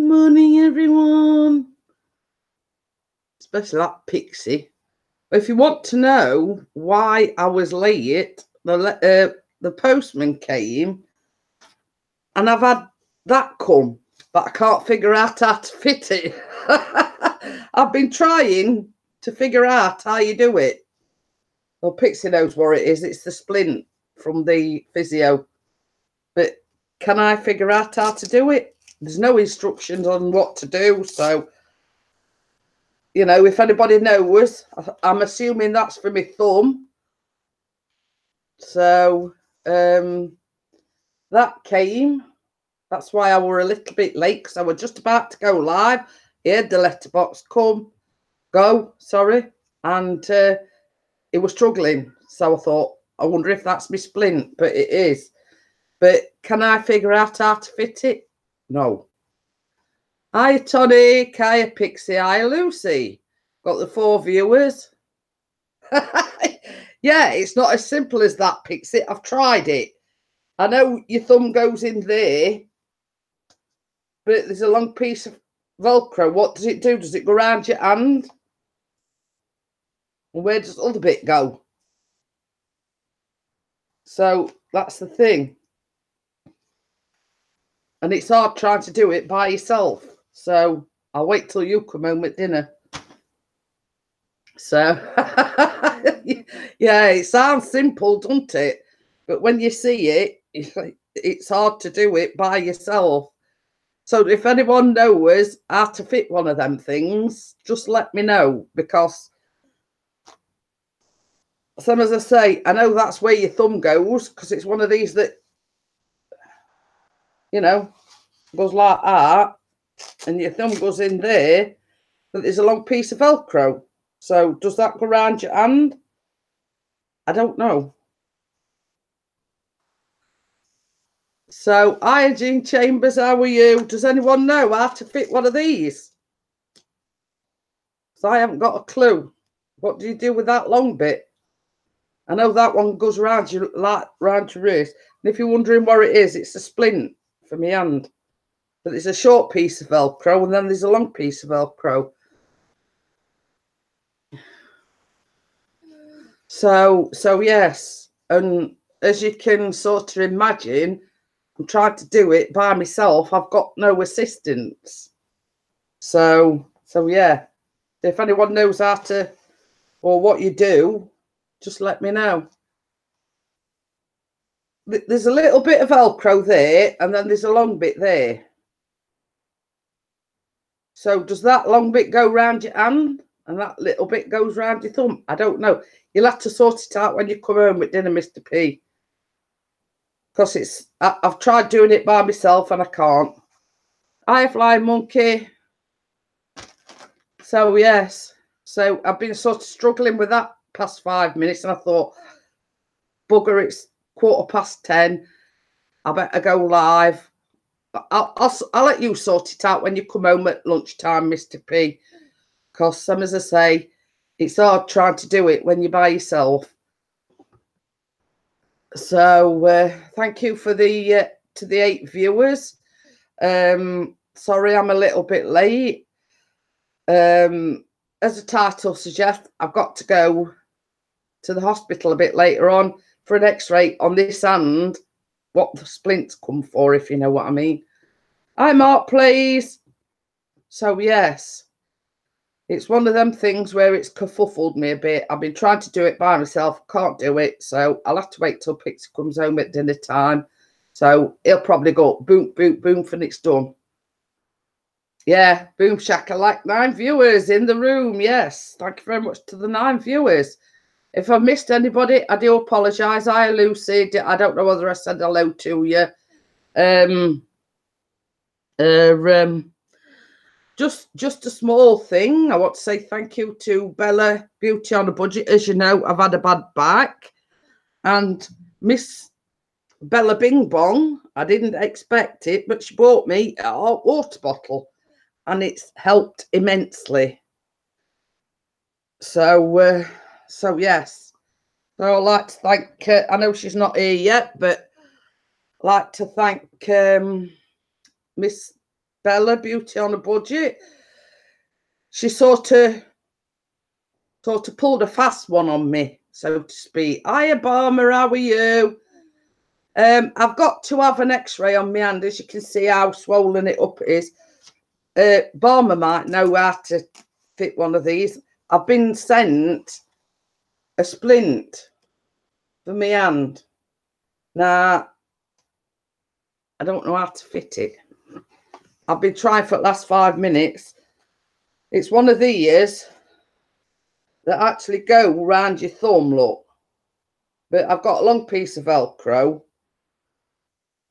morning, everyone. Especially that Pixie. If you want to know why I was late, the postman came and I've had that come, but I can't figure out how to fit it. I've been trying to figure out how you do it. Well, Pixie knows what it is. It's the splint from the physio. But can I figure out how to do it? There's no instructions on what to do. So, you know, if anybody knows, I'm assuming that's for my thumb. So, that came. That's why I were a little bit late, because I was just about to go live. He had the letterbox go, and it was struggling. So I thought, I wonder if that's my splint, but it is. But can I figure out how to fit it? No. Hi, Tony. Hiya, Pixie. Hiya, Lucy. Got the 4 viewers. Yeah, it's not as simple as that, Pixie. I've tried it. I know your thumb goes in there, but there's a long piece of Velcro. What does it do? Does it go around your hand? And where does the other bit go? So that's the thing. And it's hard trying to do it by yourself. So I'll wait till you come home at dinner. So, yeah, it sounds simple, doesn't it? But when you see it, it's hard to do it by yourself. So if anyone knows how to fit one of them things, just let me know, because some, as I say, I know that's where your thumb goes, because it's one of these that, you know, goes like that, and your thumb goes in there, but there's a long piece of Velcro. So does that go around your hand? I don't know. So, hi, Jean Chambers, how are you? Does anyone know how to fit one of these? So I haven't got a clue. What do you do with that long bit? I know that one goes around your, like, round your wrist. And if you're wondering what it is, it's a splint for my hand. But there's a short piece of Velcro, and then there's a long piece of Velcro. So yes. And as you can sort of imagine, I'm trying to do it by myself. I've got no assistance. So yeah. If anyone knows how to, or what you do, just let me know. There's a little bit of Velcro there, and then there's a long bit there. So does that long bit go round your hand, and that little bit goes round your thumb? I don't know. You'll have to sort it out when you come home with dinner, Mr. P. Because I've tried doing it by myself and I can't. Hi, Flying Monkey. So yes. So I've been sort of struggling with that past 5 minutes, and I thought, bugger, it's 10:15. I better go live. I'll let you sort it out when you come home at lunchtime, Mr. P. Because, as I say, it's hard trying to do it when you're by yourself. So thank you for the to the 8 viewers. Sorry, I'm a little bit late. As the title suggests, I've got to go to the hospital a bit later on for an X-ray on this hand. What the splints come for, if you know what I mean. Hi, Mark, please. So yes, it's one of them things where it's kerfuffled me a bit. I've been trying to do it by myself, can't do it, so I'll have to wait till Pixie comes home at dinner time. So he'll probably go boom, boom, boom, and it's done. Yeah, boom shaka, like 9 viewers in the room. Yes, thank you very much to the 9 viewers. If I missed anybody, I do apologise. Hi, Lucy. I don't know whether I said hello to you. Just a small thing. I want to say thank you to Bella Beauty on a Budget. As you know, I've had a bad back, and Miss Bella Bing Bong, I didn't expect it, but she bought me a hot water bottle, and it's helped immensely. So yes. So I'd like to thank, I know she's not here yet, but I'd like to thank Miss Bella, Beauty on a Budget. She sort of pulled a fast one on me, so to speak. Hiya, Barmer, how are you? I've got to have an x-ray on my hand, as you can see how swollen it up is. Barmer might know how to fit one of these. I've been sent a splint for my hand. Now, I don't know how to fit it. I've been trying for the last 5 minutes. It's one of these that actually go around your thumb, look. But I've got a long piece of Velcro.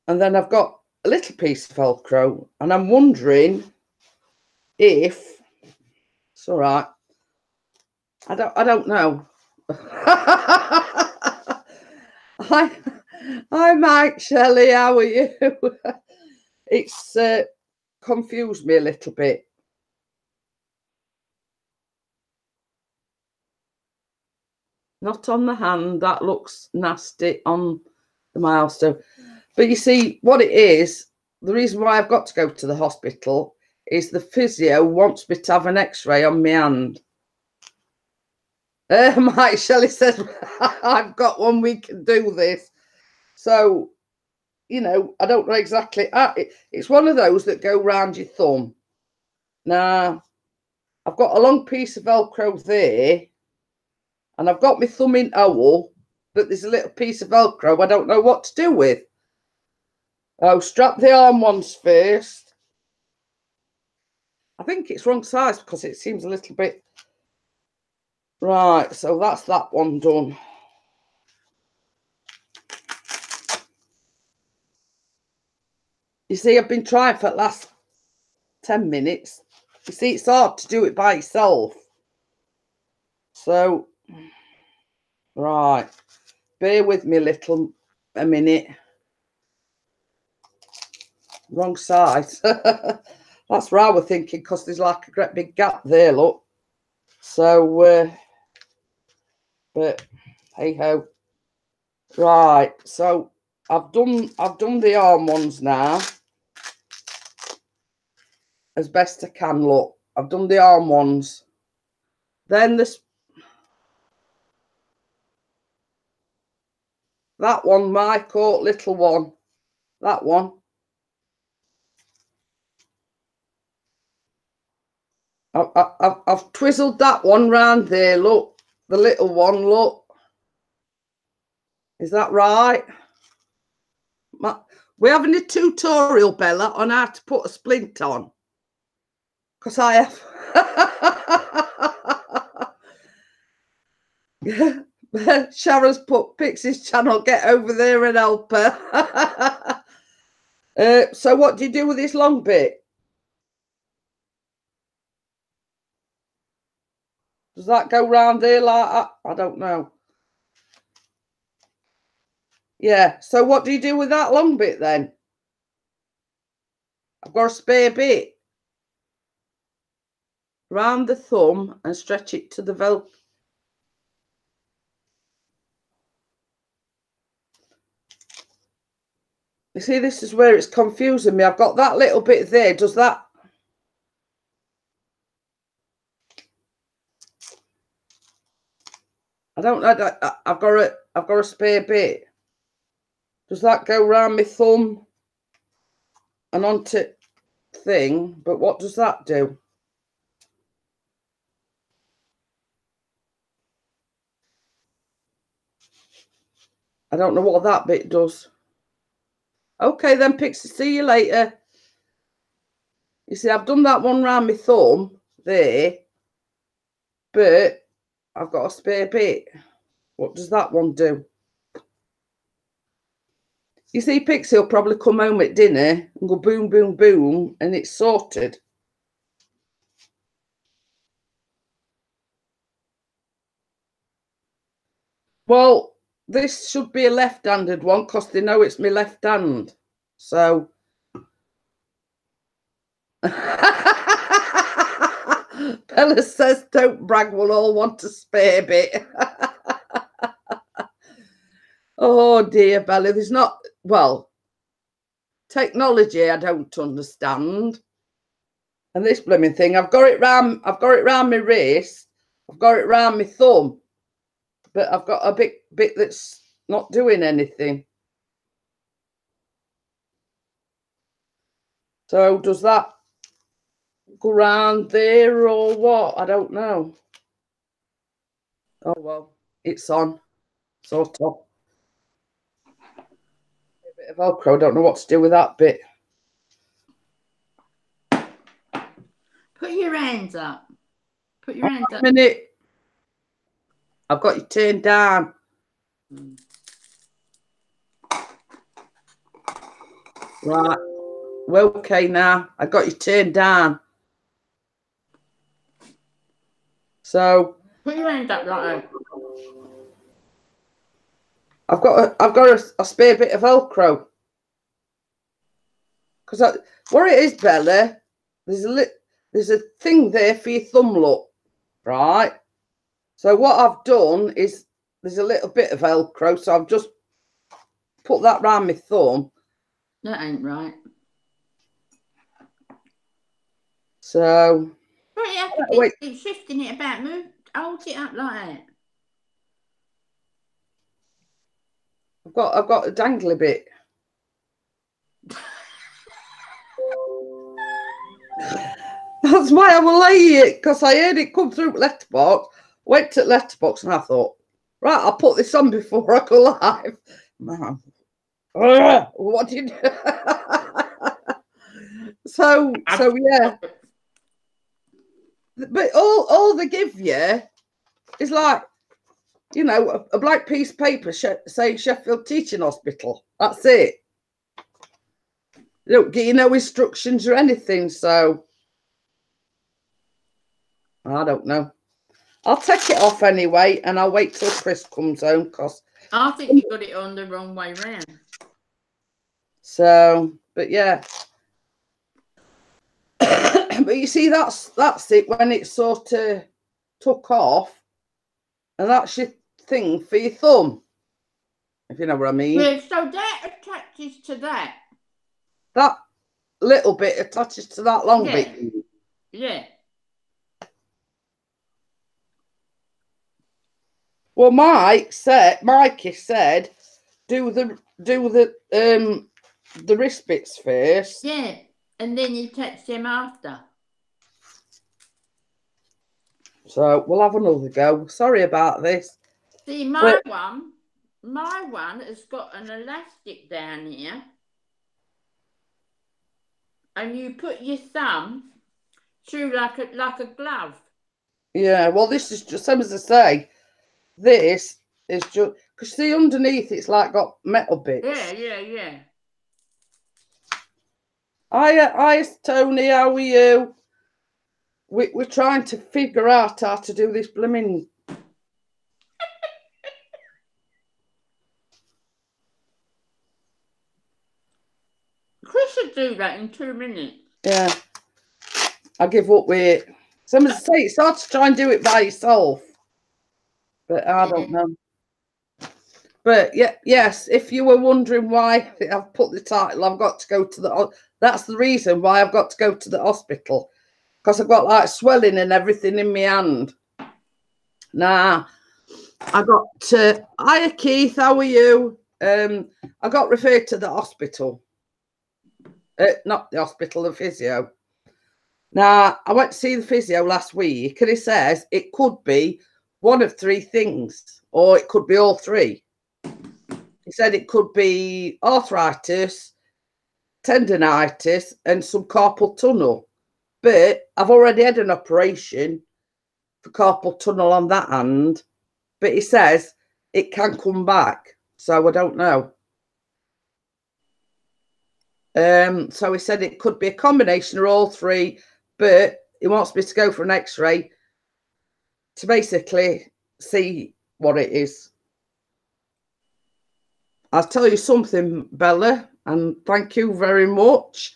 And then I've got a little piece of Velcro. And I'm wondering if it's all right. I don't know. Hi, Mike Shelley. How are you? It's confused me a little bit. Not on the hand. That looks nasty on the milestone. But you see, what it is, the reason why I've got to go to the hospital is the physio wants me to have an x-ray on my hand. Mike Shelley says, I've got 1 week to do this. So, you know, I don't know exactly. It's one of those that go round your thumb. Now, I've got a long piece of Velcro there. And I've got my thumb in hole, but there's a little piece of Velcro I don't know what to do with. Oh, strap the arm ones first. I think it's wrong size because it seems a little bit... Right, so that's that one done. You see, I've been trying for the last 10 minutes. You see, it's hard to do it by yourself. So, right. Bear with me a minute. Wrong size. That's what I was thinking, because there's like a great big gap there, look. So, but hey ho. Right, so I've done the arm ones now as best I can. Look, I've done the arm ones. Then that one, my coat, little one, that one. I've twizzled that one round there. Look, the little one. Look, is that right? We're having a tutorial, Bella, on how to put a splint on. Because I have. Sharon's put Pixie's channel, get over there and help her. So what do you do with this long bit? Does that go round there like that? I don't know. Yeah, so what do you do with that long bit then? I've got a spare bit. Round the thumb and stretch it to the Velcro. You see, this is where it's confusing me. I've got that little bit there. Does that... I don't know. I've got a spare bit. Does that go round my thumb and onto thing? But what does that do? I don't know what that bit does. Okay then, Pixie, see you later. You see, I've done that one round my thumb there, but I've got a spare bit. What does that one do? You see, Pixie will probably come home at dinner and go boom, boom, boom, and it's sorted. Well, this should be a left-handed one because they know it's my left hand. So... Bella says, don't brag, we'll all want a spare bit. Oh dear, Bella, there's not... Well, technology I don't understand. And this blooming thing, I've got it round my wrist, I've got it round my thumb, but I've got a bit that's not doing anything. So does that go round there or what? I don't know. Oh well, it's on. Sort of. A bit of Velcro, I don't know what to do with that bit. Put your hands up. Put your hands up. A minute. I've got you turned down. Right. Well, okay now. I got you turned down. So put your hands up like that. I've got a spare bit of Velcro. Because what it is, Bella, there's a thing there for your thumb, look, right? So what I've done is there's a little bit of Velcro, so I've just put that round my thumb. That ain't right. So well, you have to keep shifting it about. Move, hold it up like that. I've got a dangly bit. That's why I will lay it, because I heard it come through letterbox. Went to letterbox and I thought, right, I'll put this on before I go live. Man, what do you do? so yeah. But all they give you is like, you know, a black piece of paper saying Sheffield Teaching Hospital. That's it. They don't give you no instructions or anything, so I don't know. I'll take it off anyway, and I'll wait till Chris comes home, because I think you got it on the wrong way round. So, but yeah. But you see, that's it when it's sort of took off, and that's your thing for your thumb, if you know what I mean. Yeah, so that attaches to that. That little bit attaches to that long bit. Yeah. Well, Mikey said, do the wrist bits first. Yeah, and then you touch them after. So we'll have another go. Sorry about this. See, my one has got an elastic down here, and you put your thumb through like a glove. Yeah, well, this is just, same as I say, this is just, because see, underneath it's like got metal bits. Yeah. Hi, Tony, how are you? We're trying to figure out how to do this blooming. Chris would do that in 2 minutes. Yeah. I give up with it. Some say it's hard to try and do it by yourself. But I don't know. But yeah, yes, if you were wondering why I've put the title, I've got to go to the, that's the reason why I've got to go to the hospital. Because I've got like swelling and everything in my hand. Nah, I got hiya Keith, how are you? I got referred to the hospital. Not the hospital, the physio. Now, I went to see the physio last week, and he says it could be one of 3 things, or it could be all 3. He said it could be arthritis, tendonitis, and some carpal tunnel. But I've already had an operation for carpal tunnel on that hand. But he says it can come back, so I don't know. So he said it could be a combination of all 3, but he wants me to go for an X-ray to basically see what it is. I'll tell you something, Bella, and thank you very much.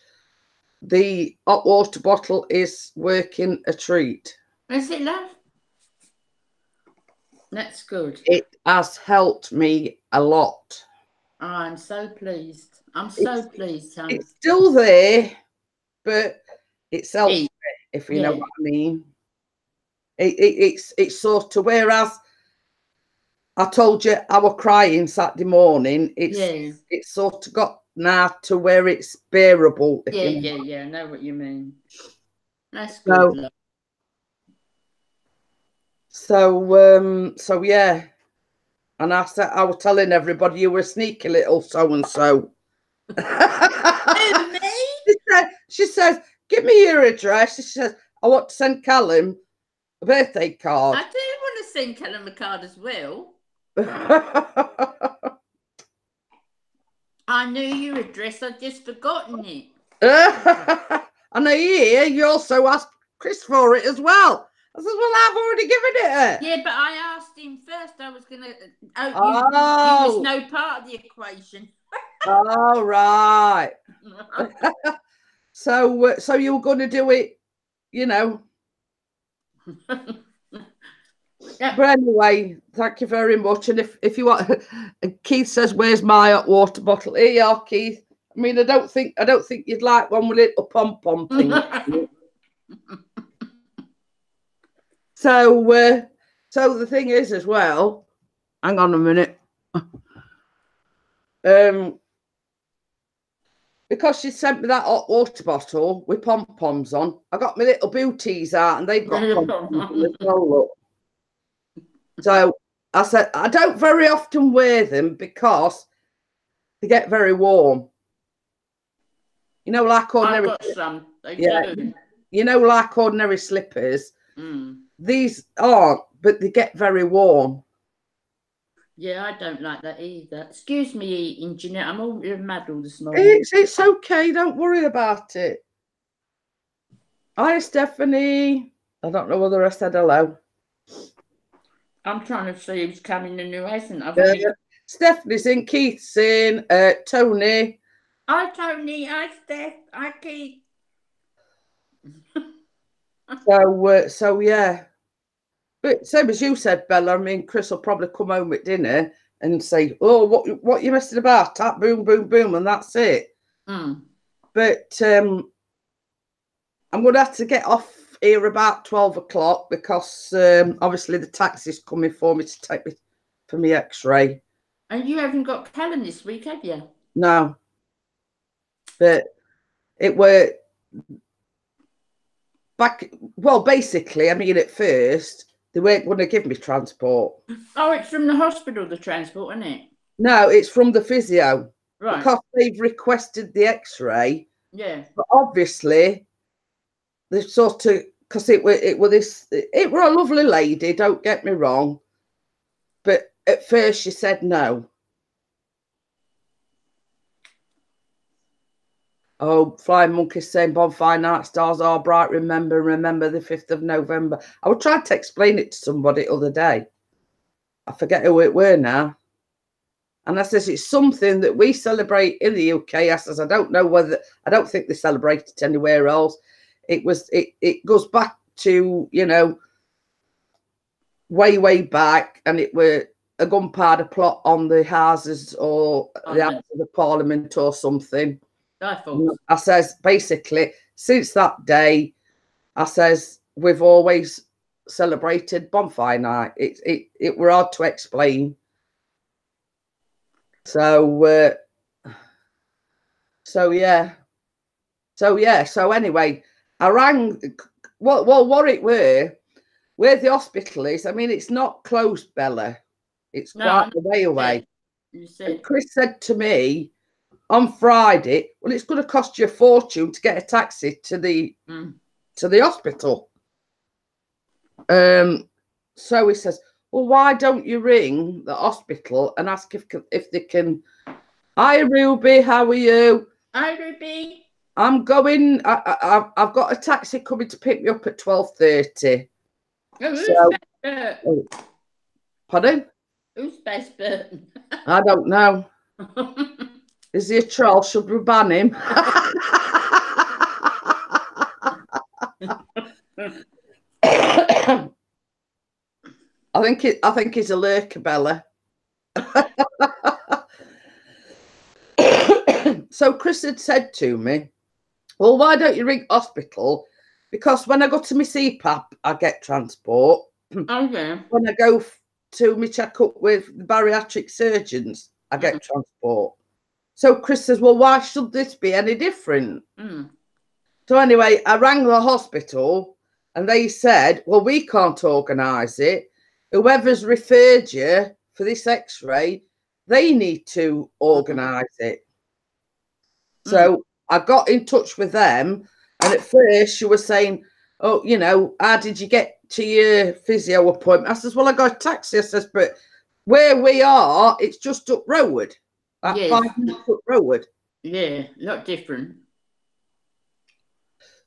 The hot water bottle is working a treat. Is it, love? That's good. It has helped me a lot. Oh, I'm so pleased. I'm so pleased, hon. It's still there, but itself, Eat. if you know what I mean. It's sort of, whereas I told you I was crying Saturday morning, it's sort of got now to where it's bearable. If you know. Yeah. I know what you mean. That's good. Love. So yeah. And I said, I was telling everybody you were a sneaky little so and so. Who, me? She says, give me your address. She says, I want to send Callum a birthday card. I do want to send Callum a card as well. I knew your address, I'd just forgotten it. And I hear you also asked Chris for it as well. I said, well, I've already given it her. Yeah, but I asked him first. I was going to... you was no part of the equation. Oh, right. So you were going to do it, you know. Yep. But anyway, thank you very much. And if you want, Keith says, "Where's my hot water bottle?" Here you are, Keith. I mean, I don't think you'd like one with a little pom pom thing. So the thing is as well. Hang on a minute. Because she sent me that hot water bottle with pom poms on, I got my little booties out, and they've got pom poms as well. Look. So I said, I don't very often wear them because they get very warm. You know, like ordinary. I've got some. They do. You know, like ordinary slippers. Mm. These aren't, but they get very warm. Yeah, I don't like that either. Excuse me eating, Jeanette. I'm all muddled this morning. It's okay. Don't worry about it. Hi, Stephanie. I don't know whether I said hello. I'm trying to see who's coming and who hasn't. Stephanie's in, Keith's in, Tony. Hi, Tony. Hi, Steph. Hi, Keith. So yeah. But same as you said, Bella, I mean, Chris will probably come home at dinner and say, oh, what you messing about? Tap, boom, boom, boom, and that's it. Mm. But I'm going to have to get off here about 12 o'clock because obviously the taxi's coming for me to take me for my x-ray. And you haven't got Callum this week, have you? No. But it were back, well, basically, I mean, at first, they weren't going to give me transport. Oh, it's from the hospital, the transport, isn't it? No, it's from the physio. Right. Because they've requested the x-ray. Yeah. But obviously, they sort of, because it were a lovely lady, don't get me wrong. But at first she said no. Oh, Flying Monkey's saying bonfire night stars are bright. Remember the 5th of November. I was trying to explain it to somebody the other day. I forget who it were now. And I says, it's something that we celebrate in the UK. I says, I don't think they celebrate it anywhere else. It goes back to, you know, way back, and it were a gunpowder plot on the houses or the House of the Parliament or something. I says, basically, since that day, I says, we've always celebrated bonfire night. It were hard to explain. So yeah. So anyway, I rang. What it were, where the hospital is. I mean, it's not close, Bella. It's quite a way away. And Chris said to me on Friday, well, it's going to cost you a fortune to get a taxi to the hospital. So he says, well, why don't you ring the hospital and ask if they can? Hi, Ruby, how are you? Hi, Ruby. I'm going. I've got a taxi coming to pick me up at 12:30. Oh, pardon? Who's best Burton? I don't know. Is he a troll? Should we ban him? I think he's a lurker, Bella. So Chris had said to me, Well, why don't you ring hospital? Because when I go to my CPAP, I get transport. Oh, yeah. When I go to my checkup with the bariatric surgeons, I get transport. So Chris says, well, why should this be any different? Mm. So anyway, I rang the hospital and they said, well, we can't organise it. Whoever's referred you for this x-ray, they need to organise it. So I got in touch with them, and at first she was saying, oh, you know, how did you get to your physio appointment? I says, well, I got a taxi. I says, but where we are, it's just up road, about Yes. 5 minutes up road. Yeah, not different.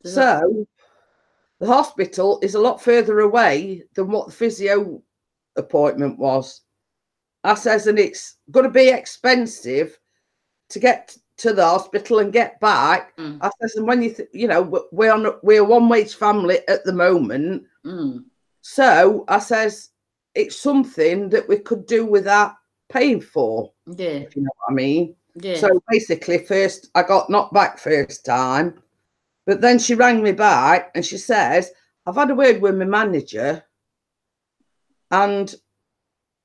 So the hospital is a lot further away than what the physio appointment was. I says, and it's going to be expensive to get to the hospital and get back. I says, and when you know, we're a one-wage family at the moment. So I says, it's something that we could do without paying for. Yeah. If you know what I mean. Yeah. So basically, first I got knocked back first time, but then she rang me back and she says, I've had a word with my manager, and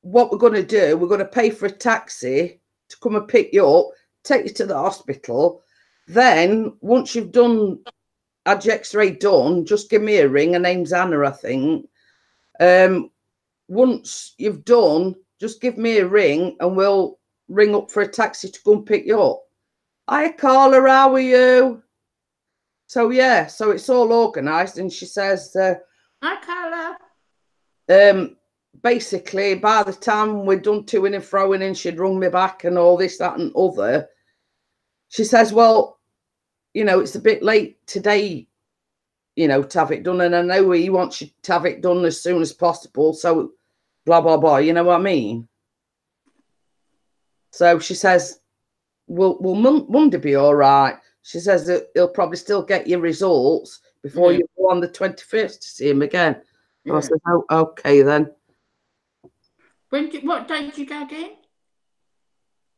what we're going to do, we're going to pay for a taxi to come and pick you up, take you to the hospital. Then once you've done, had your x-ray done, just give me a ring. Her name's Anna, I think. Once you've done, just give me a ring and we'll ring up for a taxi to go and pick you up. Hi, Carla, how are you? So, yeah, so it's all organised. And she says, hi, Carla. Basically, by the time we're done toing and froing and she'd rung me back and all this, that and other, she says, well, you know, it's a bit late today, you know, to have it done. And I know he wants you to have it done as soon as possible. So blah, blah, blah. You know what I mean? So she says, will Monday be all right? She says that he'll probably still get your results before you go on the 21st to see him again. I said, oh, okay then. What date did you go again?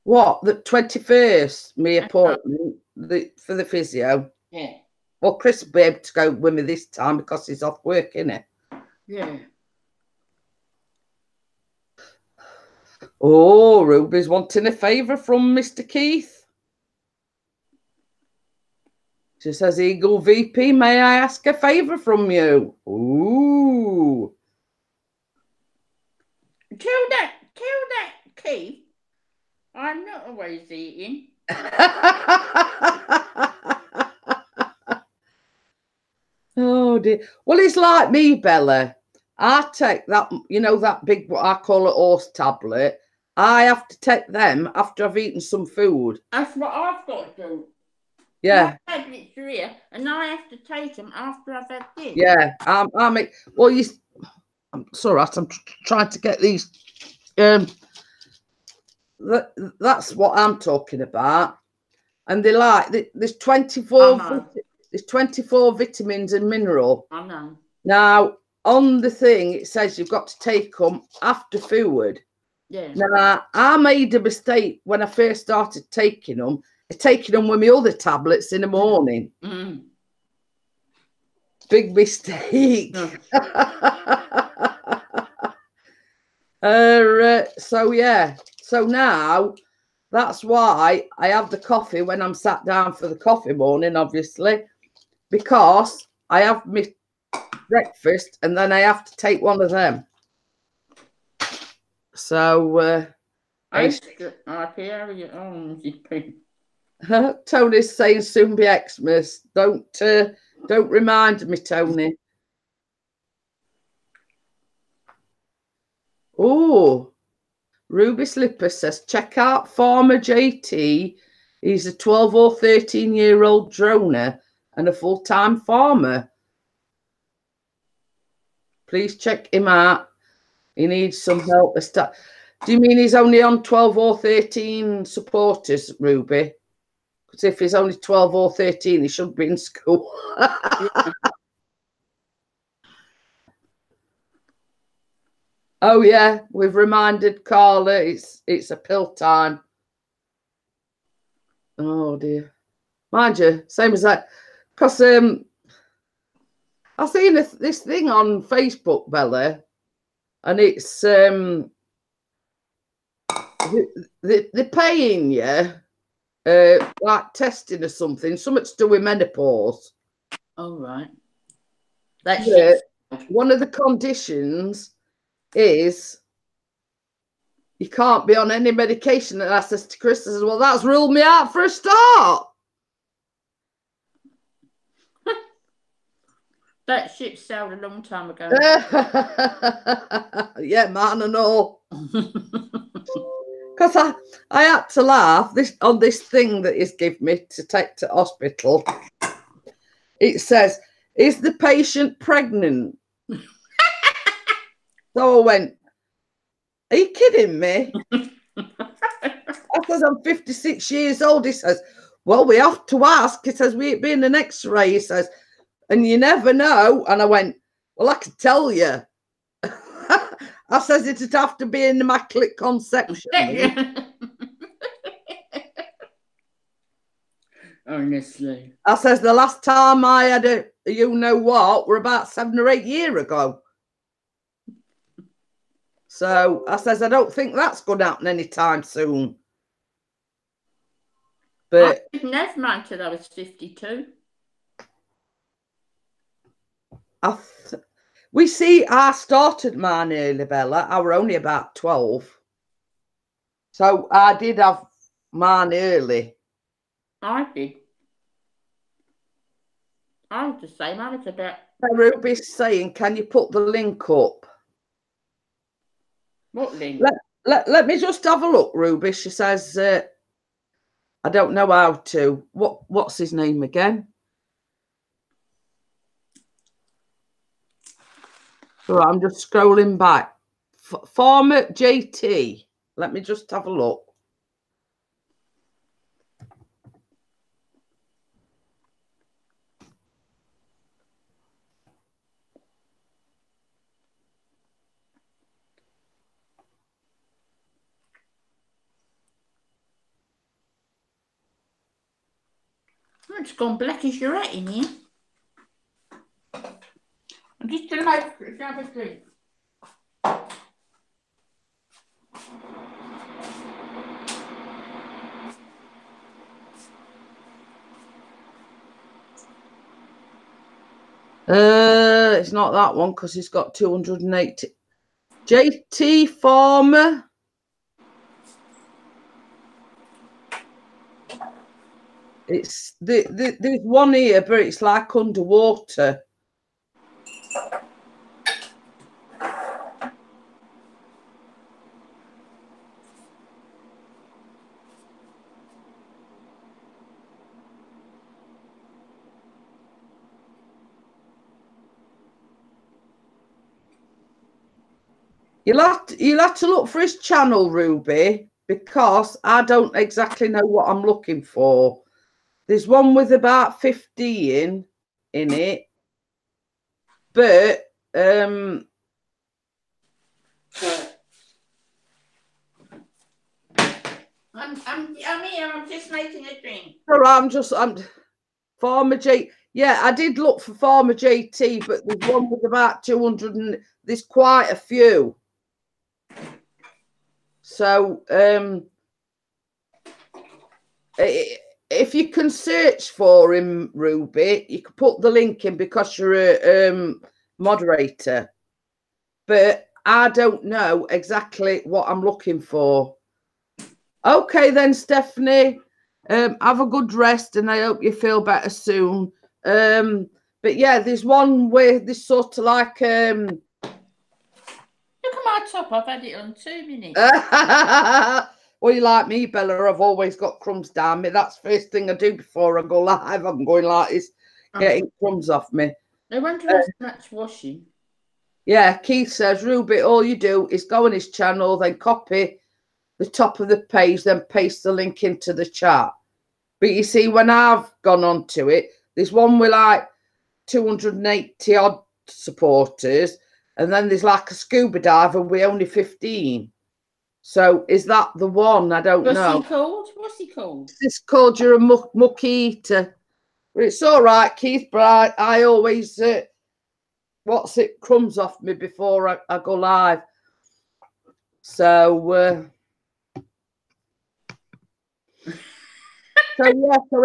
What, the 21st, my appointment for the physio? Yeah. Well, Chris will be able to go with me this time because he's off work, innit? Yeah. Oh, Ruby's wanting a favour from Mr. Keith. She says, Eagle VP, may I ask a favour from you? Ooh. Tell that Keith, I'm not always eating. Oh dear. Well, it's like me, Bella. I take that, you know, that big, what I call a horse tablet. I have to take them after I've eaten some food. That's what I've got to do. Yeah. My tablets are here, and I have to take them after I've had this. Yeah. Well, I'm sorry, I'm trying to get these. That's what I'm talking about. And they like, there's 24 vitamins and mineral. I know. Now, on the thing, it says you've got to take them after food. Yeah. Now, I made a mistake when I first started taking them with my other tablets in the morning. Big mistake. So, yeah. So now, that's why I have the coffee when I'm sat down for the coffee morning, obviously, because I have my breakfast and then I have to take one of them. So Tony's saying soon be Xmas. Don't remind me, Tony. Oh, Ruby Slipper says check out Farmer JT. He's a 12 or 13-year-old droner and a full-time farmer. Please check him out. He needs some help. Do you mean he's only on 12 or 13 supporters, Ruby? Because if he's only 12 or 13, he shouldn't be in school. Oh, yeah. We've reminded Carla it's a pill time. Oh, dear. Mind you, same as that. Because I've seen this thing on Facebook, Bella, and it's they're paying you like testing or something to do with menopause. Oh, right. That's one of the conditions is you can't be on any medication. And I says to Chris, I says, well, that's ruled me out for a start. That ship sailed a long time ago. Yeah, man, I know. Because I had to laugh on this thing that he's given me to take to hospital. It says, is the patient pregnant? So I went, are you kidding me? I says, I'm 56 years old. He says, well, we have to ask. He says, we being an x-ray, he says, and you never know. And I went, well, I can tell you. I says, it'd have to be an immaculate conception. Honestly. I says, the last time I had a you-know-what were about 7 or 8 years ago. So I says, I don't think that's going to happen anytime soon. But I didn't have mine till I was 52. We see, I started mine early, Bella. I were only about 12. So I did have mine early. I did. I was the same. I was about... Ruby's saying, can you put the link up? What link? Let me just have a look, Ruby. She says, I don't know how to. What's his name again? Right, I'm just scrolling back. Farmer JT. Let me just have a look. It's gone black as you're at in here. I'm just going to have a drink. It's not that one because he's got 280. JT Farmer. It's there's one here, but it's like underwater. You'll have to look for his channel, Ruby, because I don't exactly know what I'm looking for. There's one with about 15 in it, but I'm here. I'm just making a drink. I'm Farmer J. Yeah, I did look for Farmer JT, but there's one with about 200 and there's quite a few. So if you can search for him, Ruby, you can put the link in because you're a moderator. But I don't know exactly what I'm looking for. Okay then, Stephanie. Have a good rest and I hope you feel better soon. But yeah, there's one where this sort of like Look at my top. I've had it on 2 minutes. Well, you like me, Bella. I've always got crumbs down me. That's the first thing I do before I go live. I'm going like this, getting crumbs off me. No wonder there's so much washing. Yeah, Keith says, Ruby, all you do is go on his channel, then copy the top of the page, then paste the link into the chat. But you see, when I've gone onto it, there's one with like 280 odd supporters, and then there's like a scuba diver with only 15. So is that the one? I don't know. What's he called? What's he called? It's called You're a Muck Eater. But it's all right, Keith. But I always crumbs off me before I go live. So so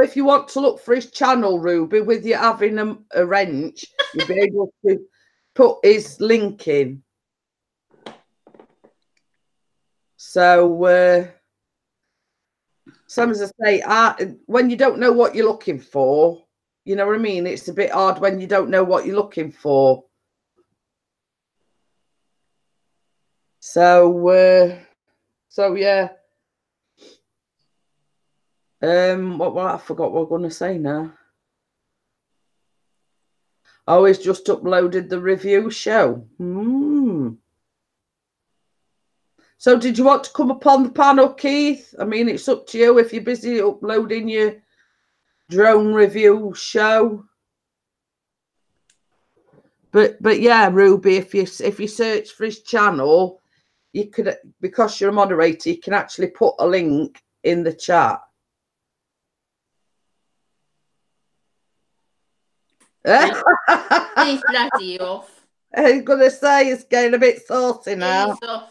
if you want to look for his channel, Ruby, with you having a wrench, you'll be able to put his link in. So some as I say, when you don't know what you're looking for, you know what I mean? It's a bit hard when you don't know what you're looking for. So yeah. What I forgot what I was going to say now. Oh, he's just uploaded the review show. So did you want to come upon the panel, Keith? I mean, it's up to you if you're busy uploading your drone review show. But yeah, Ruby, if you search for his channel, you could, because you're a moderator, you can actually put a link in the chat. He's bloody off. I was gonna say it's getting a bit saucy now. He's off.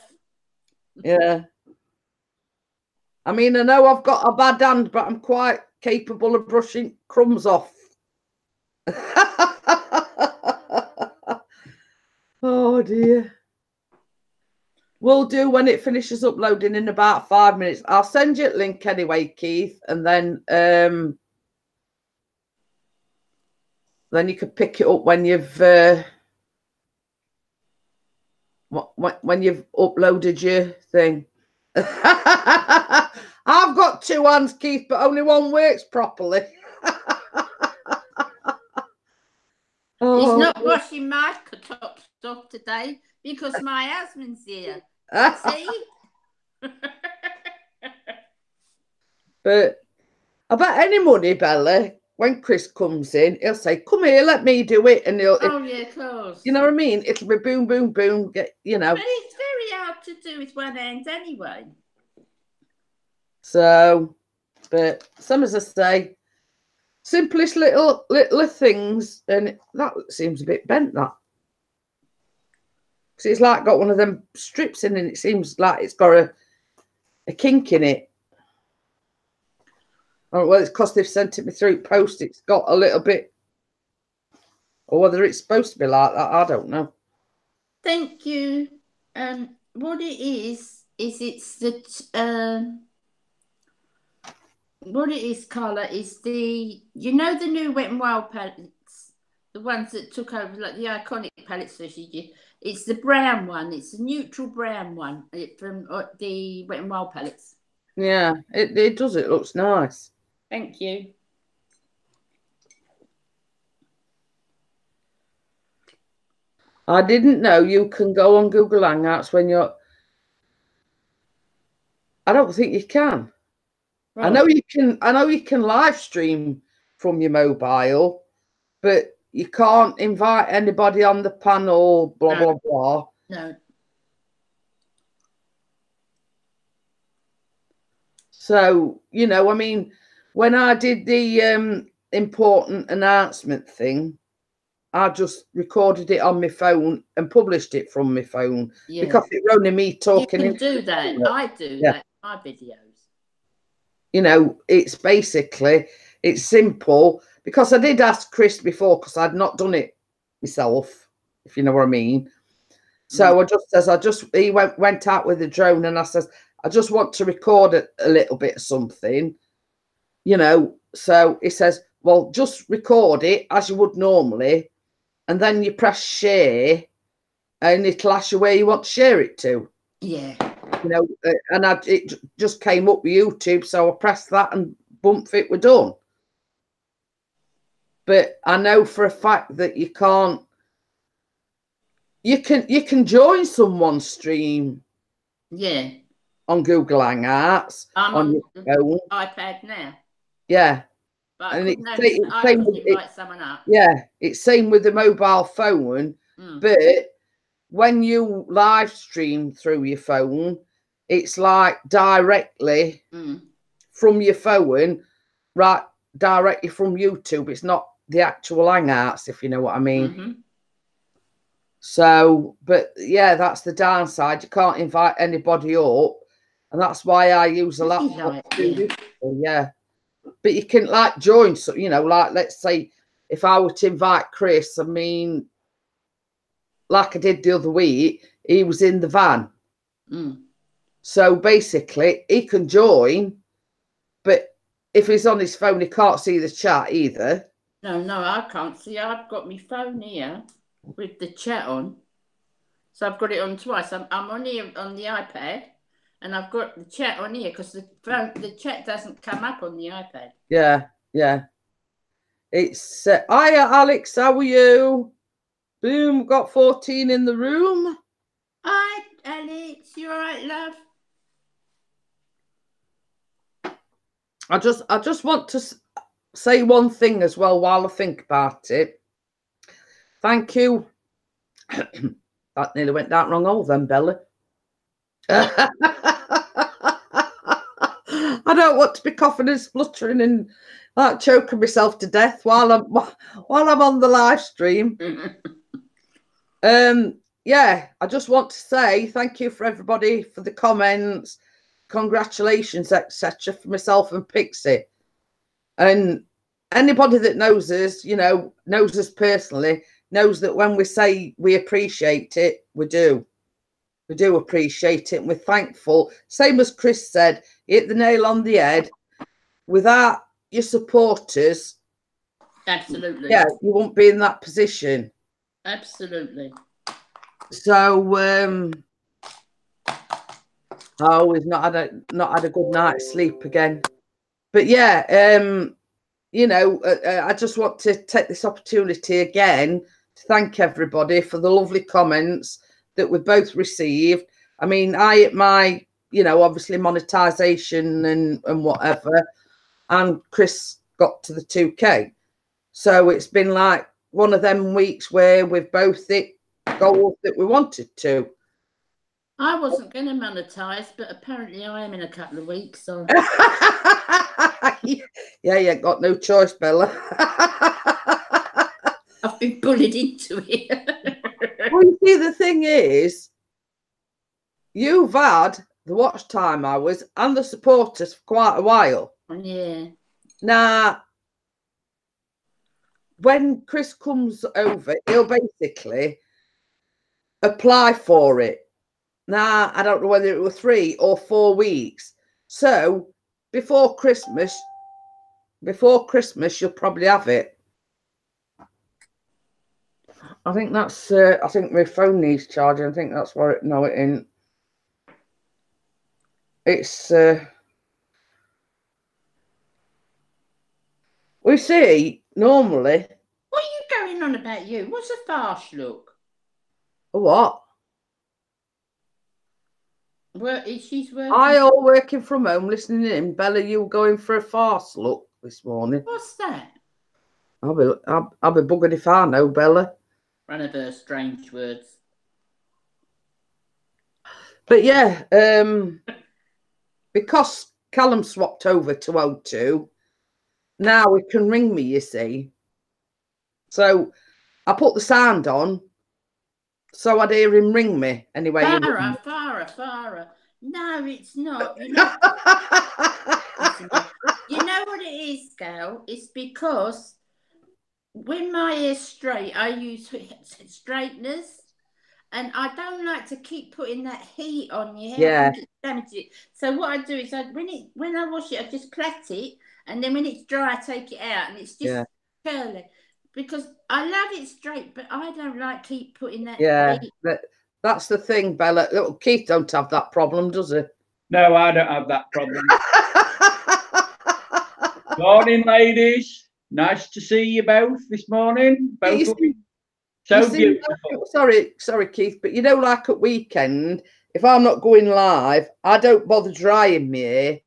Yeah. I mean, I know I've got a bad hand, but I'm quite capable of brushing crumbs off. Oh dear. We'll do when it finishes uploading in about 5 minutes. I'll send you a link anyway, Keith, and then you can pick it up when you've uploaded your thing. I've got 2 hands, Keith, but only one works properly. He's not washing my top stuff today because my husband's here. See? But I bet any money, Bella, when Chris comes in, he'll say, "Come here, let me do it," and he'll. Oh yeah, of course. You know what I mean? It'll be boom, boom, boom. But it's very hard to do with one hand anyway. So, but some, as I say, simplest little things, and that seems a bit bent. That, because it's like got one of them strips in, and it seems like it's got a kink in it. Oh, well, it's because they've sent it me through post. It's got a little bit, or whether it's supposed to be like that, I don't know. Thank you. What it is it's the what it is, Carla, is the the new Wet n Wild palettes, the ones that took over, like the iconic palettes. It's the brown one. It's the neutral brown one from the Wet n Wild palettes. Yeah, it does. It looks nice. Thank you. I didn't know you can go on Google Hangouts when you're. I don't think you can. Right. I know you can live stream from your mobile, but you can't invite anybody on the panel. Blah blah blah. No. So I mean, when I did the important announcement thing, I just recorded it on my phone and published it from my phone because it was only me talking. You can do that. I do that in my videos. It's simple, because I did ask Chris before, because I'd not done it myself, if you know what I mean. So he went out with the drone, and I says, I just want to record a little bit of something, So he says, well, just record it as you would normally, and then you press share, and it'll ask you where you want to share it to. Yeah. And it just came up with YouTube, so I pressed that and bump it, we're done. But I know for a fact that you can't. You can join someone's stream. Yeah. On Google Hangouts. I'm on your phone. iPad now. Yeah. But and I can invite someone up. Yeah, it's same with the mobile phone. But when you live stream through your phone, it's like directly from your phone, right directly from YouTube. It's not the actual hangouts, if you know what I mean. So, but yeah, that's the downside. You can't invite anybody up, and that's why I use a laptop to do this. Yeah, but you can like join. So you know, like let's say if I were to invite Chris, I mean, like I did the other week, he was in the van. So basically, he can join, but if he's on his phone, he can't see the chat either. No, I can't see. I've got my phone here with the chat on. So I've got it on twice. I'm on here on the iPad, and I've got the chat on here because the chat doesn't come up on the iPad. Yeah. It's hiya, Alex. How are you? Boom. Got 14 in the room. Hi, Alex. You all right, love? I just want to say one thing as well while I think about it. Thank you. That nearly went down wrong hole then, Bella. I don't want to be coughing and spluttering and like choking myself to death while I'm on the live stream. Yeah, I just want to say thank you for everybody for the comments, congratulations, etc. for myself and Pixie. And anybody that knows us, you know, knows us personally, knows that when we say we appreciate it, we do. We do appreciate it and we're thankful. Same as Chris said, hit the nail on the head. Without your supporters, absolutely, yeah, you won't be in that position. Absolutely. So, we've not had a good night's sleep again. But yeah, you know, I just want to take this opportunity again to thank everybody for the lovely comments that we both received. I mean, I hit my, you know, obviously monetization and whatever, and Chris got to the 2K. So it's been like one of them weeks where we've both hit goals that we wanted to. I wasn't going to monetize, but apparently I am in a couple of weeks. So yeah, you ain't got no choice, Bella. I've been bullied into it. Well, you see, the thing is, you've had the watch time hours and the supporters for quite a while. Yeah. Now, when Chris comes over, he'll basically apply for it. Now, I don't know whether it was 3 or 4 weeks. So before Christmas, you'll probably have it. I think that's. I think my phone needs charging. I think that's where it. No, it ain't. It's. We see normally. What are you going on about? You? What's a farce look? A what? Well, she's working. I all working from home, listening in. Bella, you were going for a farce look this morning. What's that? I'll be buggered if I know, Bella. One of her strange words. But yeah, because Callum swapped over to O2, now he can ring me, you see. So I put the sound on, so I'd hear him ring me anyway. Farah. No, it's not. You know, you know what it is, Gail? It's because when my hair's straight, I use straighteners, and I don't like to keep putting that heat on your hair. Yeah. I think it damages it. So what I do is when I wash it, I just plait it, and then when it's dry, I take it out, and it's just curly. Because I love it straight, but I don't like keep putting that. Yeah, that's the thing, Bella. Little Keith don't have that problem, does he? No, I don't have that problem. Morning, ladies. Nice to see you both this morning. Both so beautiful. Sorry, Keith, but you know, like at weekend, if I'm not going live, I don't bother drying my hair.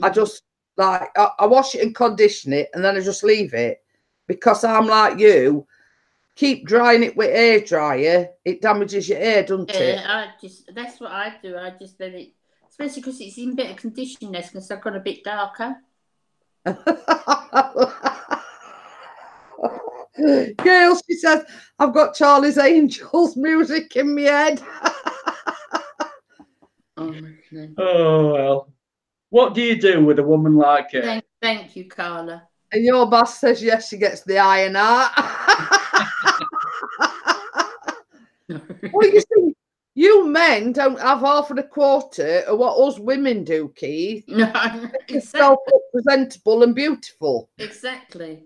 I just I wash it and condition it, and then I just leave it. Because I'm like you, keep drying it with hair dryer, it damages your hair, doesn't it? That's what I do. I just let it, especially because it's in better condition now, because I've got a bit darker. Gail, she says, I've got Charlie's Angels music in my head. Oh, well. What do you do with a woman like her? Thank you, Carla. And your boss says, yes, she gets the iron out. Well, you see, you men don't have half and a quarter of what us women do, Keith. No, It's so presentable and beautiful. Exactly.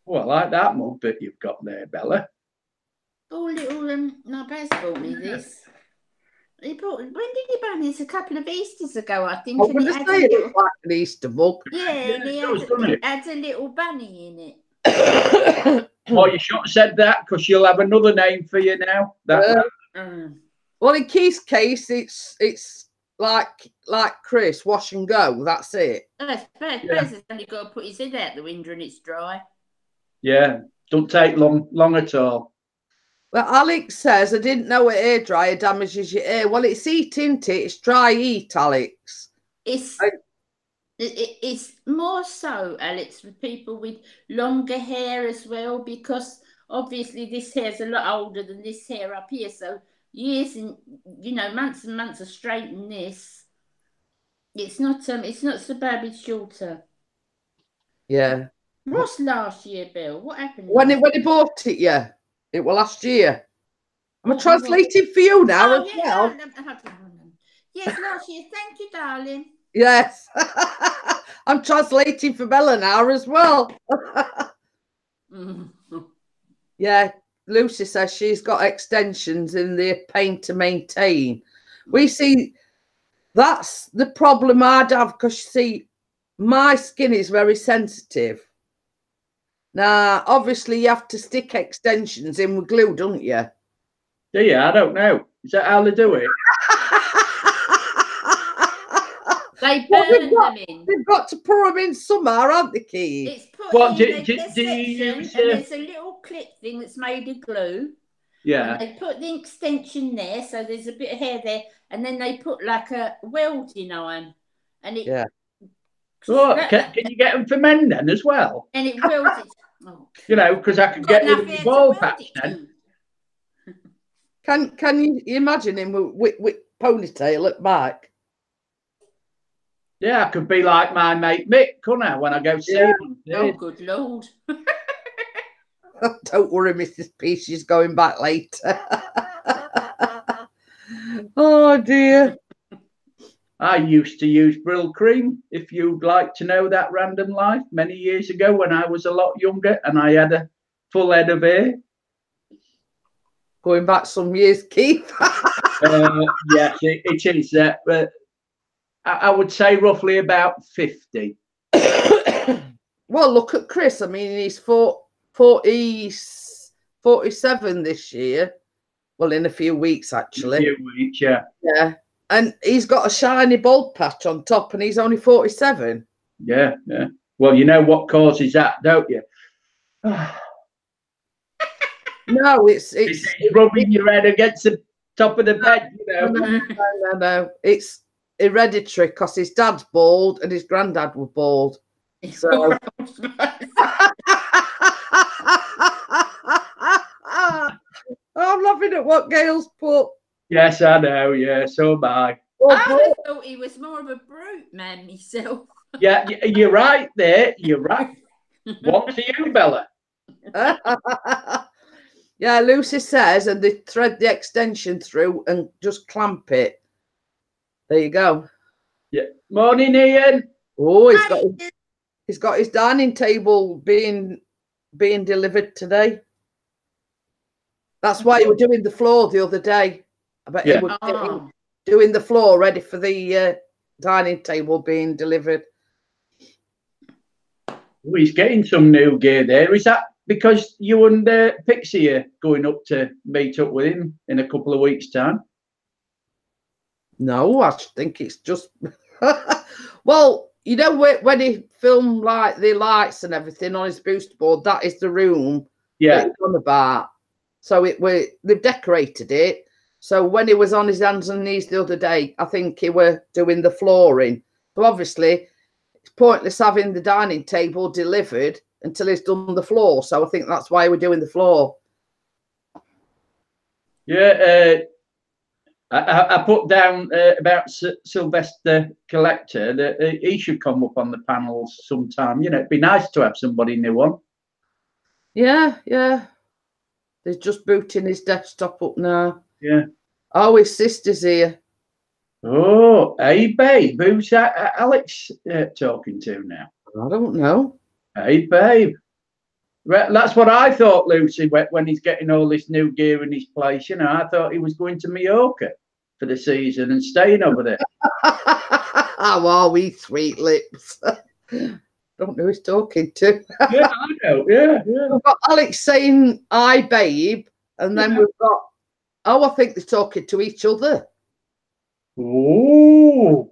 Well, I like that mug that you've got there, Bella. Oh, little my Baz bought me this. When did he buy this? A couple of Easters ago, I think. I was going to say it looks like an Easter mug. Yeah, and it had a little bunny in it. Oh, you should have said that because you'll have another name for you now. Well, in Keith's case, it's like Chris, wash and go. That's it. Baz has only got to put his head out the window and it's dry. Yeah, don't take long at all. Well, Alex says, I didn't know a hairdryer damages your hair. Well, it's heat, isn't it? It's dry heat, Alex. It's more so, Alex, for people with longer hair as well, because obviously this hair's a lot older than this hair up here. So years and months and months of straightening this. It's not so bad. It's shorter. Yeah. What's last year, Bill? What happened? When he bought it, yeah. It was last year. I'm translating for you now as well. Yes, last year. Thank you, darling. Yes. I'm translating for Bella now as well. Yeah, Lucy says she's got extensions in the pain to maintain. We see that's the problem I'd have, because you see, my skin is very sensitive. Now, obviously, you have to stick extensions in with glue, don't you? Do you? I don't know. Is that how they do it? They burn them in. They've got to pour them in somewhere, haven't they, Keith? It's put What, in do section, you and there's a little clip thing that's made of glue. Yeah. And they put the extension there, so there's a bit of hair there, and then they put like a welding iron, and it. Yeah. Oh, can you get them for men then as well? And it welds it. Oh, because I could get rid of the ball patch then. Can you imagine him with ponytail at back? Yeah, I could be like my mate Mick, couldn't I, when I go see him? Oh, good Lord. Don't worry, Mrs. P, she's going back later. Oh, dear. I used to use Brill cream, if you'd like to know that random life, many years ago when I was a lot younger and I had a full head of hair. Going back some years, Keith. Yes, it is. But I would say roughly about 50. Well, look at Chris. I mean, he's 47 this year. Well, in a few weeks, actually. A few weeks, yeah. Yeah. And he's got a shiny bald patch on top, and he's only 47. Yeah, yeah. Well, you know what causes that, don't you? No, it's rubbing your head against the top of the bed, No. It's hereditary, because his dad's bald and his granddad was bald. So. I'm laughing at what Gail's put. Yes, I know. Yeah, so am I. I thought he was more of a brute man myself. Yeah, you're right there. You're right. One to you, Bella. Yeah, Lucy says, and they thread the extension through and just clamp it. There you go. Yeah. Morning, Ian. Oh, he's got his dining table being delivered today. That's why you were doing the floor the other day. I bet he was doing the floor ready for the dining table being delivered. Oh, he's getting some new gear there. Is that because you and Pixie are going up to meet up with him in a couple of weeks' time? No, I think it's just... Well, you know, when he filmed like the lights and everything on his booster board, that is the room that it's on about. So they've decorated it. So when he was on his hands and knees the other day, I think he were doing the flooring. So obviously it's pointless having the dining table delivered until he's done the floor. So I think that's why we're doing the floor. Yeah, I put down about Sylvester Collector that he should come up on the panels sometime. You know, it'd be nice to have somebody new on. Yeah, yeah. He's just booting his desktop up now. Yeah. Oh, his sister's here. Oh, hey, babe. Who's that Alex talking to now? I don't know. Hey, babe. That's what I thought, Lucy, when he's getting all this new gear in his place. You know, I thought he was going to Mallorca for the season and staying over there. How are we, sweet lips? Don't know who he's talking to. Yeah, I know. Yeah, yeah. We've got Alex saying, "Hi, babe," and then we've got, I think they're talking to each other. Oh.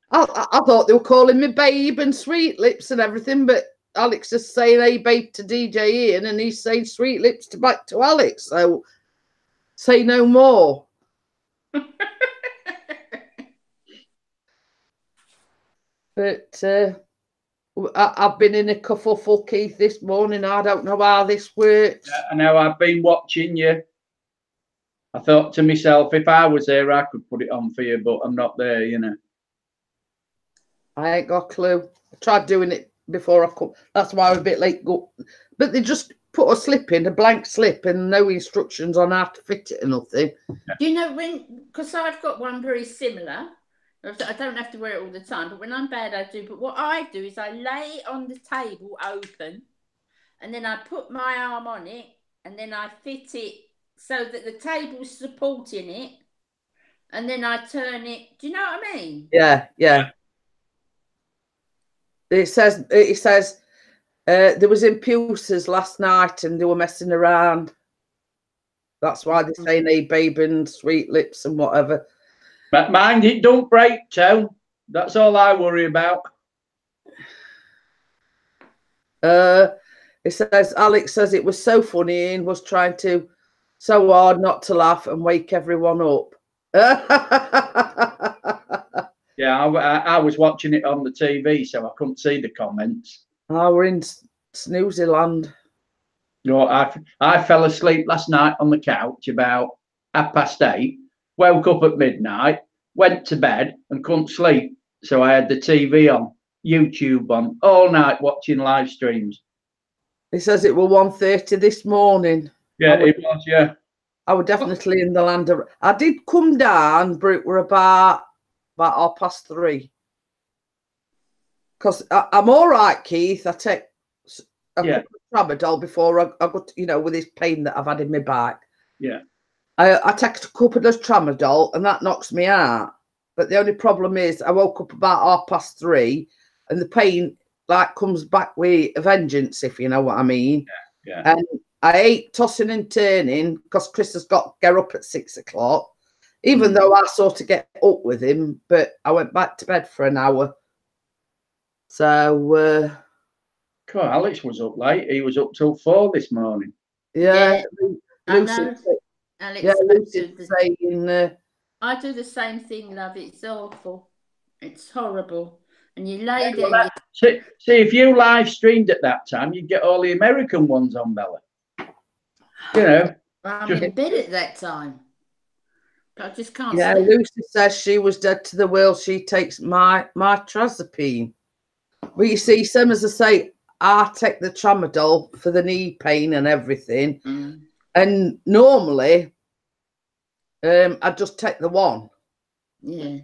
I thought they were calling me babe and sweet lips and everything, but Alex is saying hey babe to DJ Ian and he's saying sweet lips back to Alex. So say no more. But I've been in a kerfuffle, Keith, this morning. I don't know how this works. I know. I've been watching you. I thought to myself, if I was there, I could put it on for you, but I'm not there, you know. I ain't got a clue. I tried doing it before I come. That's why I was a bit late. But they just put a slip in, a blank slip, and no instructions on how to fit it or nothing. You know, because I've got one very similar. I don't have to wear it all the time, but when I'm bad, I do. But what I do is I lay it on the table open, and then I put my arm on it, and then I fit it so that the table's supporting it, and then I turn it. Do you know what I mean? Yeah, yeah. It says there was impulses last night and they were messing around. That's why they're saying hey babe and sweet lips and whatever. But mind it, don't break, Joe. That's all I worry about. It says Alex says it was so funny and was trying so hard not to laugh and wake everyone up. Yeah, I was watching it on the TV, so I couldn't see the comments. Oh, we're in Snoozy land. No, I fell asleep last night on the couch about 8:30, woke up at midnight, went to bed and couldn't sleep. So I had the TV on, YouTube on, all night watching live streams. It says it was 1:30 this morning. Yeah, it was, yeah. I was definitely in the land of... I did come down, but it were about 3:30. Because I'm all right, Keith. I take a tramadol before I go, with this pain that I've had in my back. Yeah. I take a couple of tramadol and that knocks me out. But the only problem is I woke up about 3:30 and the pain comes back with a vengeance, if you know what I mean. Yeah. And I ate tossing and turning because Chris has got to get up at 6 o'clock. Even though I sort of get up with him, but I went back to bed for an hour. So, cool. Alex was up late. He was up till 4 this morning. Yeah, Lucy. Lucy saying, I do the same thing, love. It's awful. It's horrible. And you lay there. See, if you live streamed at that time, you'd get all the American ones on, Bella. You know. I'm in bed at that time. I just can't. Yeah, sleep. Lucy says she was dead to the world. She takes my trazopine. Well, you see, some as I say, I take the tramadol for the knee pain and everything. And normally, I just take the one. Yeah.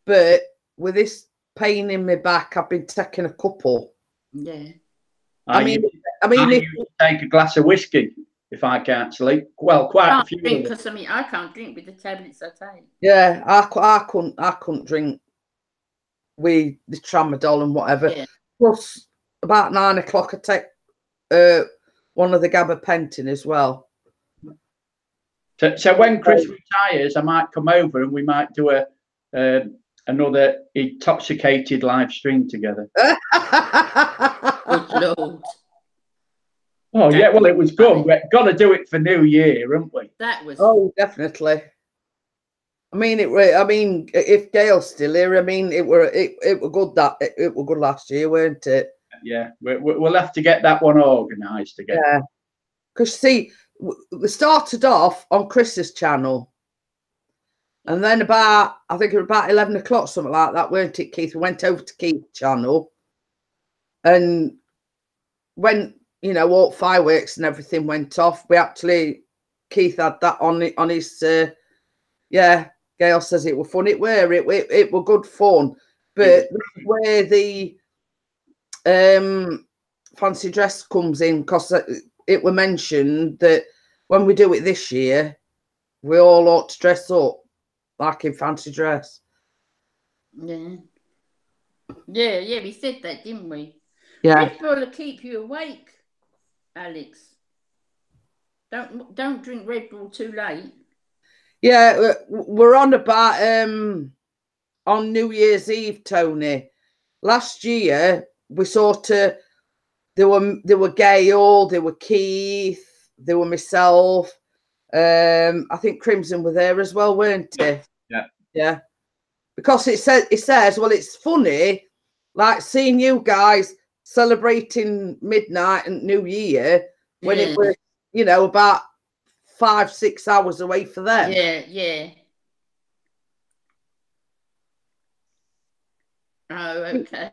But with this pain in my back, I've been taking a couple. Yeah. I mean, if you take a glass of whiskey. If I can't sleep, well, quite a few. Because I can't drink with the tablets I take. Yeah, I couldn't drink with the tramadol and whatever. Yeah. Plus, about 9 o'clock, I take one of the gabapentin as well. So when Chris retires, I might come over and we might do another intoxicated live stream together. Good Lord. Oh, yeah, well, it was good. We've got to do it for New Year, haven't we? That was... Oh, definitely. I mean, if Gail's still here, I mean, it were good it were good last year, weren't it? Yeah, we'll have to get that one organised again. Yeah, because see, we started off on Chris's channel, and then I think it was about 11 o'clock, something like that, weren't it, Keith? We went over to Keith's channel, and when all fireworks and everything went off, Keith had that on his yeah. Gail says it were fun. It were good fun, but where the fancy dress comes in, because it were mentioned that when we do it this year, we all ought to dress up like in fancy dress. Yeah, we said that, didn't we? Yeah, Red Bull will keep you awake, Alex. Don't drink Red Bull too late. Yeah, we're on about on New Year's Eve, Tony. Last year we there were Gail, there were Keith, there were myself. I think Crimson were there as well, weren't they? Yeah. Because it says, well, it's funny, like seeing you guys celebrating midnight and New Year when it was, about 5-6 hours away for them. Yeah. Oh, okay,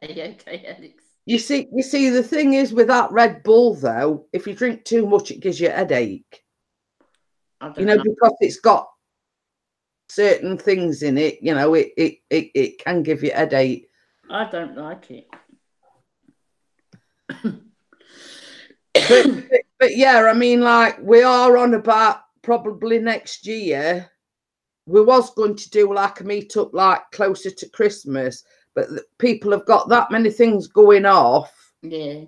Alex. You see, the thing is with that Red Bull, though, if you drink too much, it gives you a headache. Because it's got certain things in it. It can give you a headache. I don't like it. But yeah, I mean, like, we are on about probably next year. We was going to do like a meet-up like closer to Christmas, but people have got that many things going off. Yeah.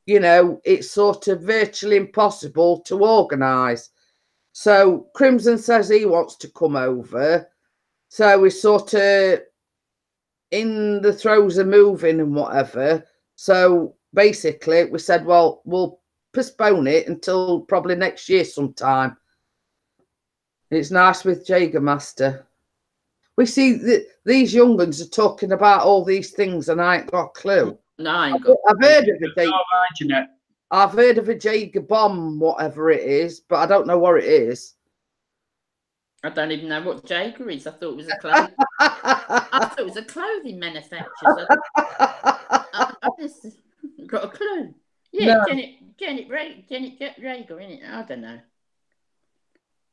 It's sort of virtually impossible to organise. So Crimson says he wants to come over. So we're sort of in the throes of moving and whatever. So basically we said, well, we'll postpone it until probably next year sometime. It's nice with Jägermaster. We see these young ones are talking about all these things and I ain't got a clue. No, I ain't got I've heard of it. I've heard of a Jaeger bomb, whatever it is, but I don't know what it is. I don't even know what Jaeger is. I thought it was a clothing. I thought it was a clothing manufacturer. I just got a clue. Yeah, no. Janet Jaeger, innit? I don't know.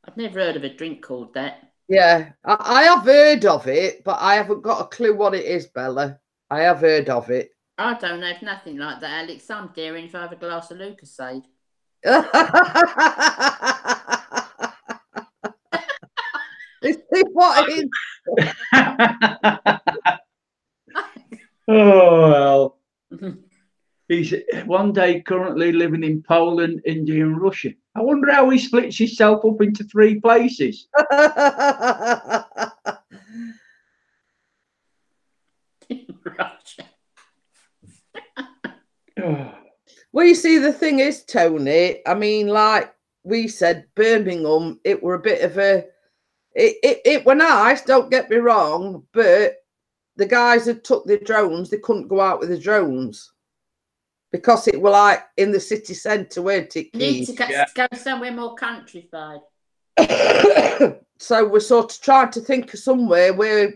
I've never heard of a drink called that. Yeah, I have heard of it, but I haven't got a clue what it is, Bella. I have heard of it. I don't know if nothing like that, Alex. I'm daring if I have a glass of Lucasade. What is? Oh, well. He's one day currently living in Poland, India, and Russia. I wonder how he splits himself up into 3 places. Russia. Well, you see, the thing is, Tony, I mean, like we said, Birmingham, it were a bit of a... It were nice, don't get me wrong, but the guys had took the drones, they couldn't go out with the drones. Because it were like in the city centre, weren't it, Keith? Need to go somewhere more countrified. So we're sort of trying to think of somewhere where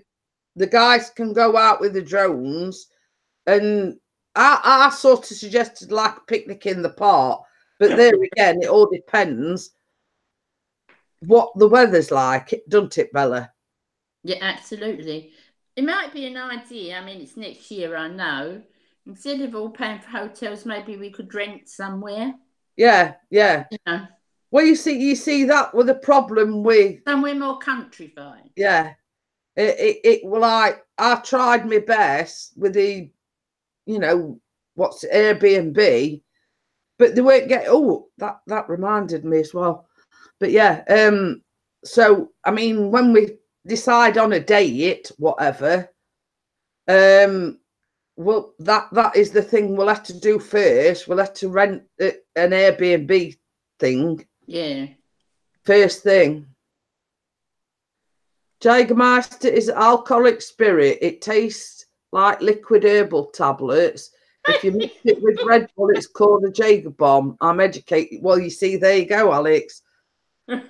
the guys can go out with the drones. And I sort of suggested like a picnic in the park. But there again, it all depends what the weather's like, doesn't it, Bella? Yeah, absolutely. It might be an idea. I mean, it's next year, I know. Instead of all paying for hotels, maybe we could rent somewhere. Yeah. Yeah. Well, you see that with a problem with somewhere more countrified. Yeah. It well, I tried my best with the, Airbnb, but they weren't getting. Oh, that reminded me as well. But yeah, so I mean, when we decide on a date, whatever, well, that is the thing we'll have to do first. We'll have to rent an Airbnb thing. Yeah. First thing. Jägermeister is alcoholic spirit. It tastes like liquid herbal tablets. If you mix it with Red Bull, it's called a Jaeger bomb. I'm educated. Well, you see, there you go, Alex. I'm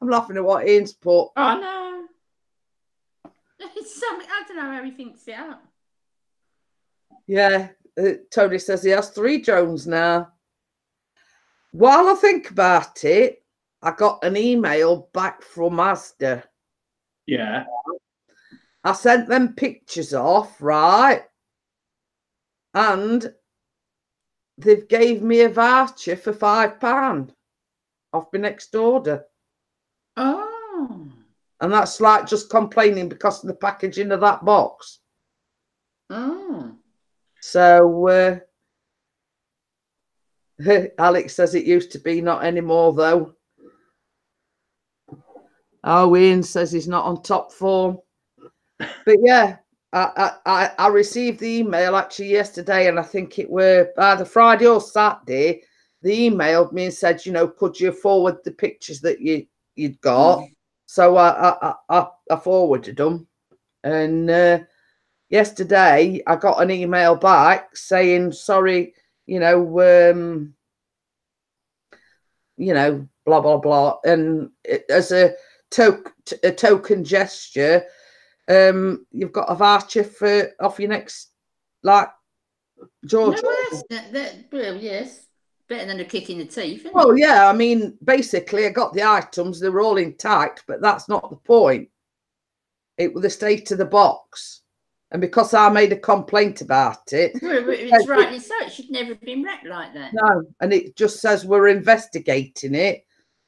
laughing at what Ian's put. Oh no. It's something, I don't know how he thinks it up. Yeah, Tony says he has 3 drones now. While I think about it, I got an email back from Asda. Yeah. I sent them pictures off, right? And they've gave me a voucher for £5 off my next order. Oh. And that's like just complaining because of the packaging of that box. Oh. So Alex says it used to be, not anymore though. Oh, Ian says he's not on top form. But yeah, I received the email actually yesterday, and I think it were either Friday or Saturday. They emailed me and said, you know, could you forward the pictures that you'd got? So I forwarded them, and yesterday I got an email back saying, sorry, you know, blah blah blah, and as a token gesture, you've got a voucher for off your next, like, George. No, well, yes, better than a kick in the teeth. Isn't Well, it? yeah, I mean, basically, I got the items; they were all intact, but that's not the point. It was the state of the box, and because I made a complaint about it, It's rightly so. It should never have been wrapped like that. no, and it just says we're investigating it.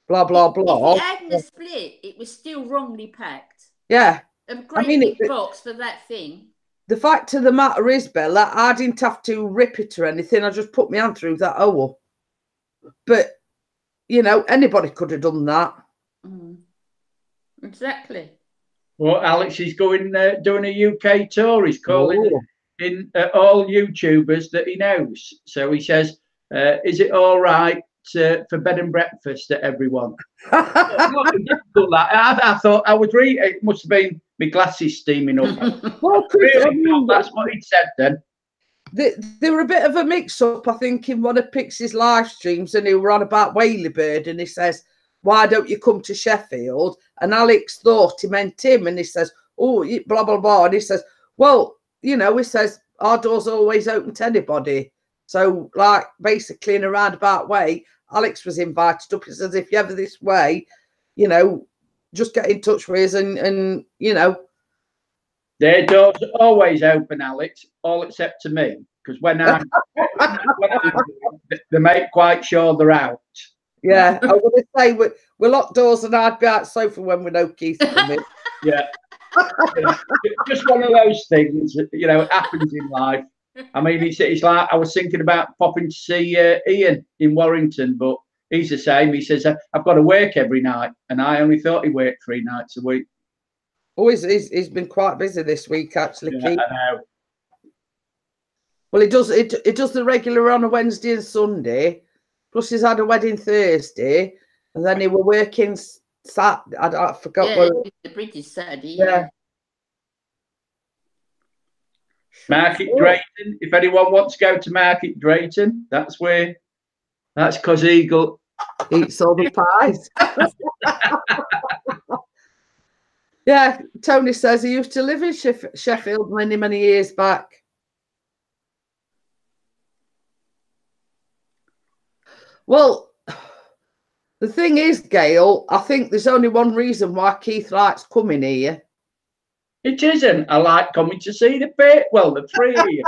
Blah blah blah. If it hadn't a split, it was still wrongly packed. Yeah. A great big box for that thing. The fact of the matter is, Bella, I didn't have to rip it or anything. I just put my hand through that hole. But, you know, anybody could have done that. Exactly. Well, Alex is going doing a UK tour. He's calling in all YouTubers that he knows. So he says, is it all right for bed and breakfast to everyone? I thought I would read it. Must have been my glasses steaming up. Well, that's what he said then. They were a bit of a mix-up, I think, in one of Pixie's live streams, and he were on about Whaley Bird, and he says, why don't you come to Sheffield? And Alex thought he meant him, and he says, oh, blah, blah, blah. And he says, well, you know, he says, our door's always open to anybody. So, like, basically in a roundabout way, Alex was invited up. He says, if you're ever this way, you know, just get in touch with us, and you know. Their doors are always open, Alex, all except to me. Because when they make quite sure they're out. Yeah, I was going to say, we're locked doors and I'd be out sofa when we know Keith coming. Yeah. Just one of those things, you know, happens in life. I mean, it's like I was thinking about popping to see Ian in Warrington, but he's the same. He says, I've got to work every night, and I only thought he worked 3 nights a week. Oh, he's been quite busy this week, actually, Yeah, Keith. I know. Well, it does the regular on a Wednesday and Sunday, plus he's had a wedding Thursday, and then he were working Saturday. I forgot where. The British Saturday. Yeah. Market Drayton. If anyone wants to go to Market Drayton, that's because Eagle eats all the pies. Yeah, Tony says he used to live in Sheffield many, many years back. Well, the thing is, Gail, I think there's only one reason why Keith likes coming here. It isn't. I like coming to see the pit. Well, the 3 of you.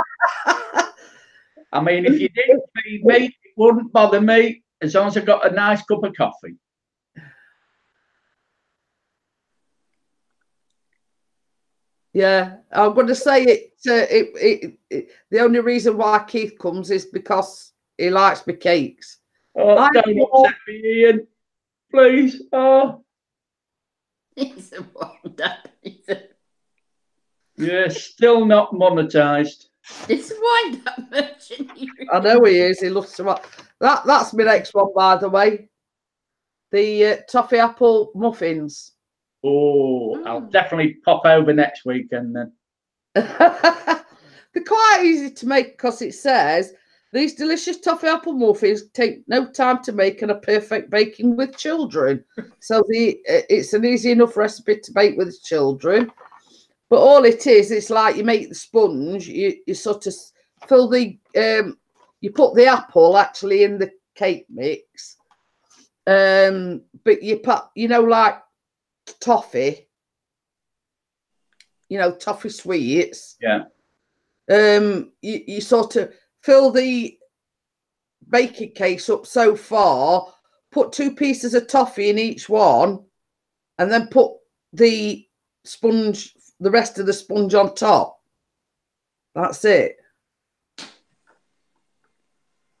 I mean, if you didn't feed me, it wouldn't bother me as long as I got a nice cup of coffee. Yeah, I'm going to say the only reason why Keith comes is because he likes my cakes. Oh, don't upset me, Ian. Please. Oh. He's a wind-up. Yeah, still not monetised. It's a wind-up merchant. I know he is. He loves to. That's my next one, by the way. the toffee apple muffins. Oh, I'll definitely pop over next weekend then. They're quite easy to make because it says these delicious toffee apple muffins take no time to make and are perfect baking with children. So it's an easy enough recipe to bake with children. But all it is, it's like you make the sponge, you sort of fill the, you put the apple actually in the cake mix. But you put, like toffee, toffee sweets. Yeah. You sort of fill the baking case up so far, put 2 pieces of toffee in each one, and then put the rest of the sponge on top. That's it.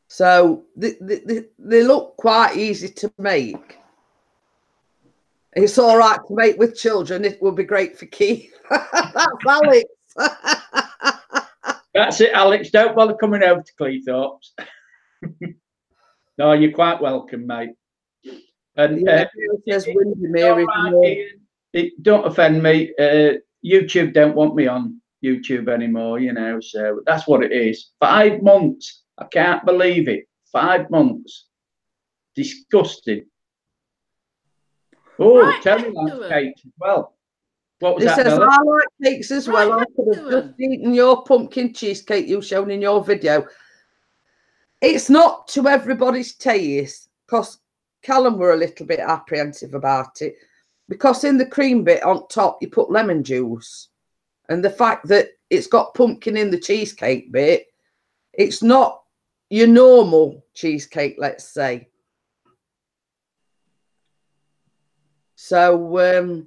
So they look quite easy to make. It's all right to make with children. It would be great for Keith. That's Alex. That's it, Alex. Don't bother coming over to Cleethorpes. No, you're quite welcome, mate. And don't offend me. YouTube don't want me on YouTube anymore, so that's what it is. 5 months. I can't believe it. 5 months. Disgusting. Oh, right, Terry likes cakes as well. What was that? Says, I like cakes as well. I could have just eaten your pumpkin cheesecake you shown in your video. It's not to everybody's taste, because Callum were a little bit apprehensive about it, because in the cream bit on top you put lemon juice, and the fact that it's got pumpkin in the cheesecake bit, it's not your normal cheesecake, let's say. So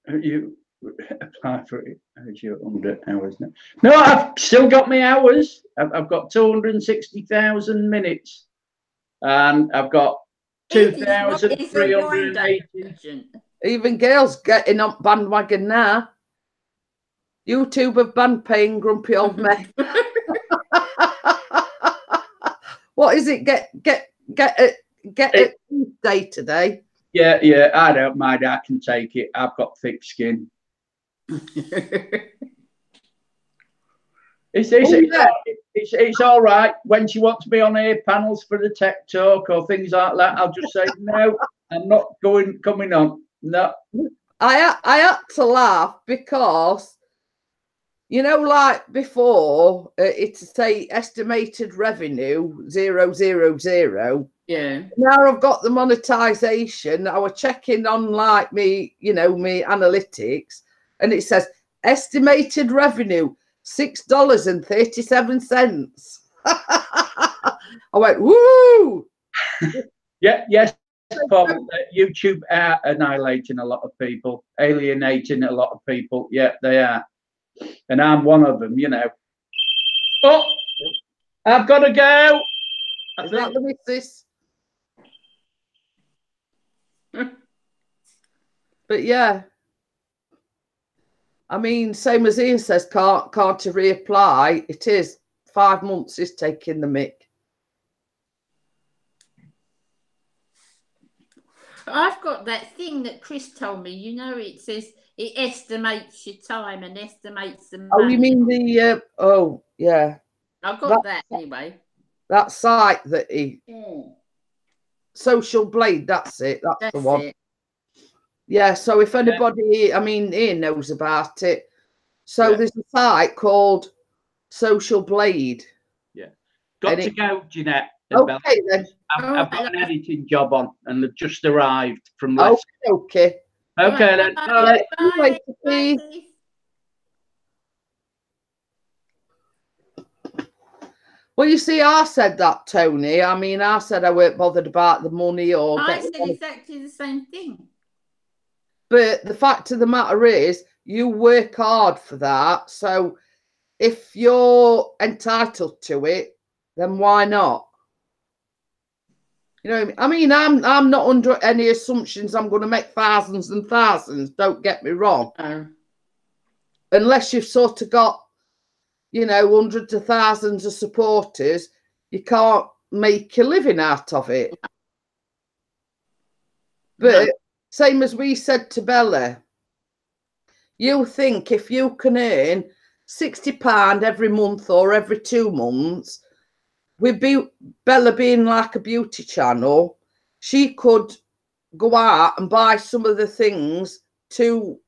you apply for it as your 100 hours now. No, I've still got my hours. I've got 260,000 minutes, and I've got 2,380. Even Gail's getting on bandwagon now. YouTube have banned paying grumpy old men. What is it? Get it day today. Yeah, I don't mind. I can take it. I've got thick skin. It's all right when she wants me on air panels for the tech talk or things like that. I'll just say no. I'm not coming on. No. I had to laugh because, like before, it's say estimated revenue 000. Yeah. Now I've got the monetization. I was checking on like me analytics, and it says estimated revenue $6.37. I went, woo! Yes, Paul. YouTube are annihilating a lot of people, alienating a lot of people. Yeah, they are, and I'm one of them. Oh, I've got to go. Is that the missus? But yeah, I mean, same as Ian says, can't to reapply. It is 5 months is taking the mick. I've got that thing that Chris told me. It says it estimates your time and estimates the money. Oh, you mean the oh yeah. I've got that anyway. That site that he Social Blade, that's it. That's the one. It. Yeah, so if anybody, I mean, Ian knows about it. So there's a site called Social Blade. Yeah. Got to go, Jeanette. Okay, then. I've got an editing job on, and they've just arrived from Leicester. Okay. Okay, then. Bye. Bye. Bye. Well, you see, I said that, Tony. I mean, I said I weren't bothered about the money or... I said exactly the same thing. But the fact of the matter is, you work hard for that. So if you're entitled to it, then why not? You know what I mean? I'm not under any assumptions I'm going to make thousands and thousands. Don't get me wrong. Unless you've sort of got, hundreds of thousands of supporters, you can't make a living out of it. But No. same as we said to Bella, you think if you can earn £60 every month or every 2 months, with Bella being like a beauty channel, she could go out and buy some of the things to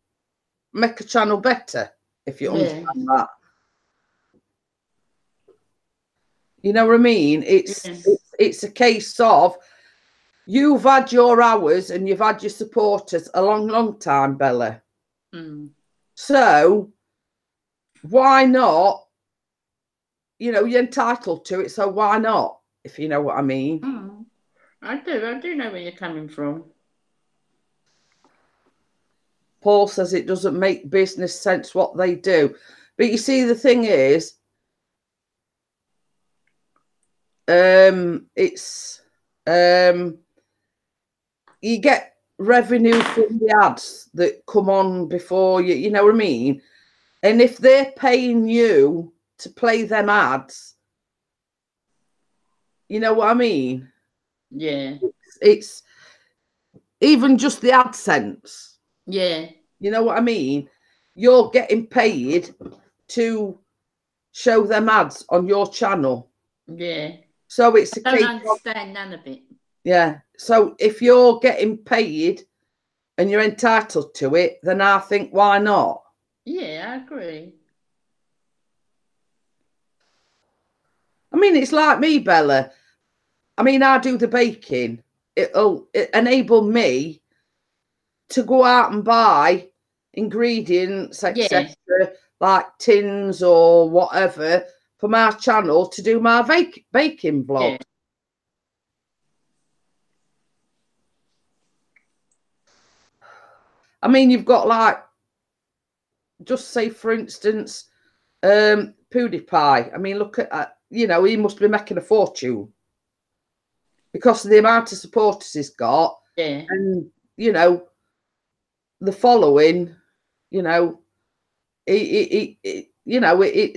make a channel better, if you understand that. You know what I mean? It's a case of you've had your hours and you've had your supporters a long, long time, Bella. Mm. So why not? You know, you're entitled to it, so why not? If you know what I mean. Mm. I do know where you're coming from. Paul says it doesn't make business sense what they do. But you see, the thing is, it's you get revenue from the ads that come on before you know what I mean? And if they're paying you to play them ads, you know what I mean? Yeah. It's even just the AdSense. Yeah. You know what I mean? You're getting paid to show them ads on your channel. Yeah. So it's a I case don't understand none of it. Yeah. So if you're getting paid and you're entitled to it, then I think why not? Yeah, I agree. I mean, it's like me, Bella. I mean, I do the baking. It enable me to go out and buy ingredients, etc., like tins or whatever, for my channel to do my baking vlog. Yeah. I mean, you've got like, just say for instance, PewDiePie. I mean, look at you know, he must be making a fortune because of the amount of supporters he's got, Yeah. and you know, the following. You know, you know, it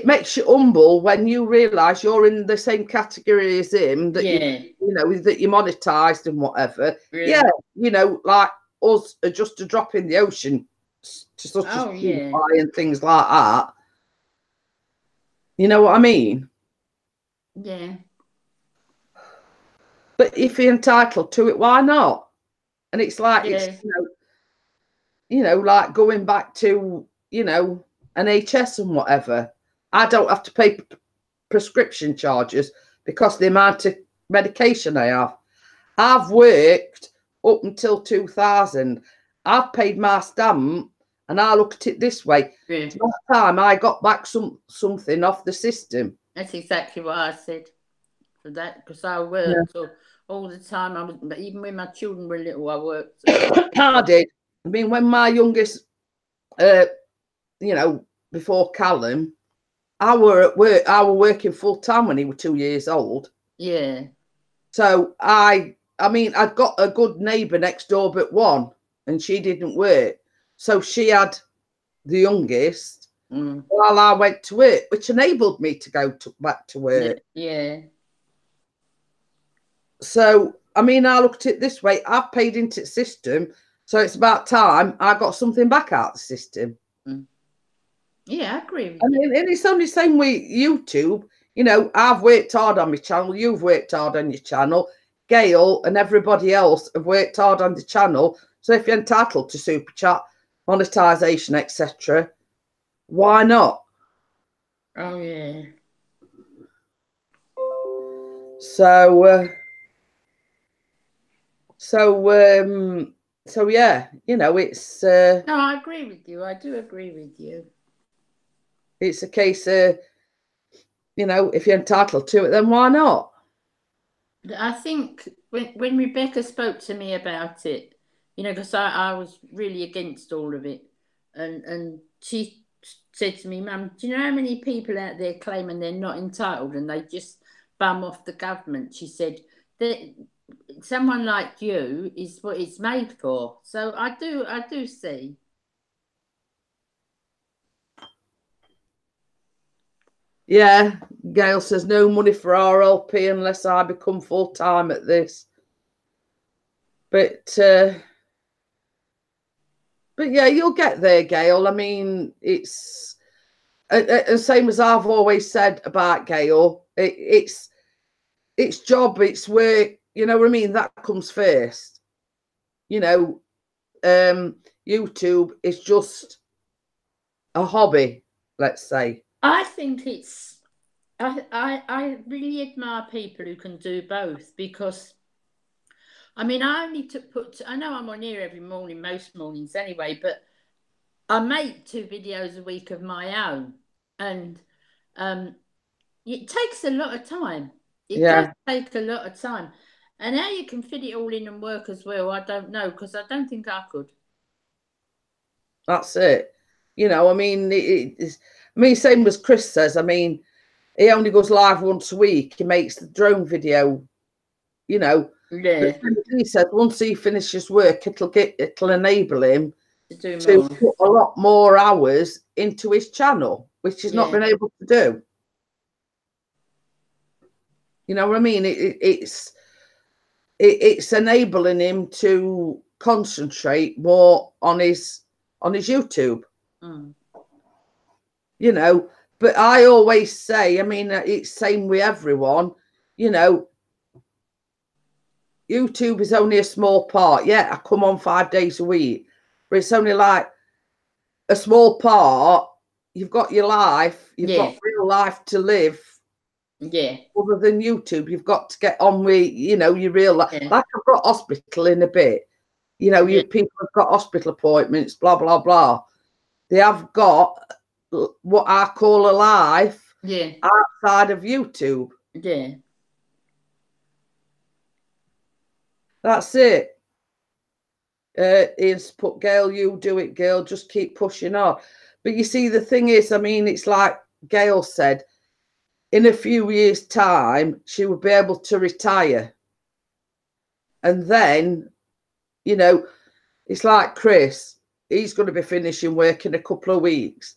makes you humble when you realise you're in the same category as him. That you know that you're monetized and whatever. Yeah, you know, like us are just a drop in the ocean to such as PewDiePie and things like that. You know what I mean? Yeah. But if you're entitled to it, why not? And it's like it's you know, like going back to NHS and whatever. I don't have to pay prescription charges because the amount of medication I have. I've worked up until 2000. I've paid my stamp, and I look at it this way. It's about time I got back something off the system. That's exactly what I said for that, because I worked all the time. Even when my children were little, I worked. I did. I mean, when my youngest, you know, before Callum, I were at work. I were working full time when he was 2 years old. Yeah. So I mean, I'd got a good neighbour next door, but one, and she didn't work. So she had the youngest while I went to work, which enabled me to go back to work. Yeah. So, I mean, I looked at it this way. I've paid into the system, so it's about time I got something back out of the system. Yeah, I agree with you. Mean, and it's only the same with YouTube. You know, I've worked hard on my channel. You've worked hard on your channel. Gail and everybody else have worked hard on the channel. So if you're entitled to super chat, monetization, etc., why not? Oh yeah. So yeah, you know, it's no, I agree with you. I do agree with you. It's a case of, you know, if you're entitled to it, then why not? I think when Rebecca spoke to me about it, you know, because I was really against all of it, and she said to me, Mum, do you know how many people out there claiming they're not entitled and they just bum off the government? She said that someone like you is what it's made for. So I do see. Yeah, Gail says no money for RLP unless I become full-time at this. But yeah, you'll get there, Gail. I mean, it's the same as I've always said about Gail. It's job, it's work. You know what I mean? That comes first. You know, YouTube is just a hobby, let's say. I think it's. I really admire people who can do both, because I mean, I only I know I'm on here every morning, most mornings anyway, but I make 2 videos a week of my own, and it takes a lot of time. It does take a lot of time, and how you can fit it all in and work as well, I don't know, because I don't think I could. That's it. You know, I mean, same as Chris says. I mean, he only goes live once a week. He makes the drone video, you know. Yeah. He said once he finishes work, it'll enable him to put a lot more hours into his channel, which he's not been able to do. You know what I mean? It's enabling him to concentrate more on his YouTube. You know, but I always say, I mean, it's same with everyone, you know, YouTube is only a small part. Yeah, I come on 5 days a week, but it's only like a small part. You've got your life, you've got real life to live. Yeah. Other than YouTube, you've got to get on with, you know, your real life. Like I've got hospital in a bit. You know, people have got hospital appointments, blah, blah, blah. They have got what I call a life outside of YouTube. Yeah. That's it. Ian's put, Gail, you do it, Gail. Just keep pushing on. But you see, the thing is, I mean, it's like Gail said, in a few years' time, she will be able to retire. And then, you know, it's like Chris. He's going to be finishing work in a couple of weeks.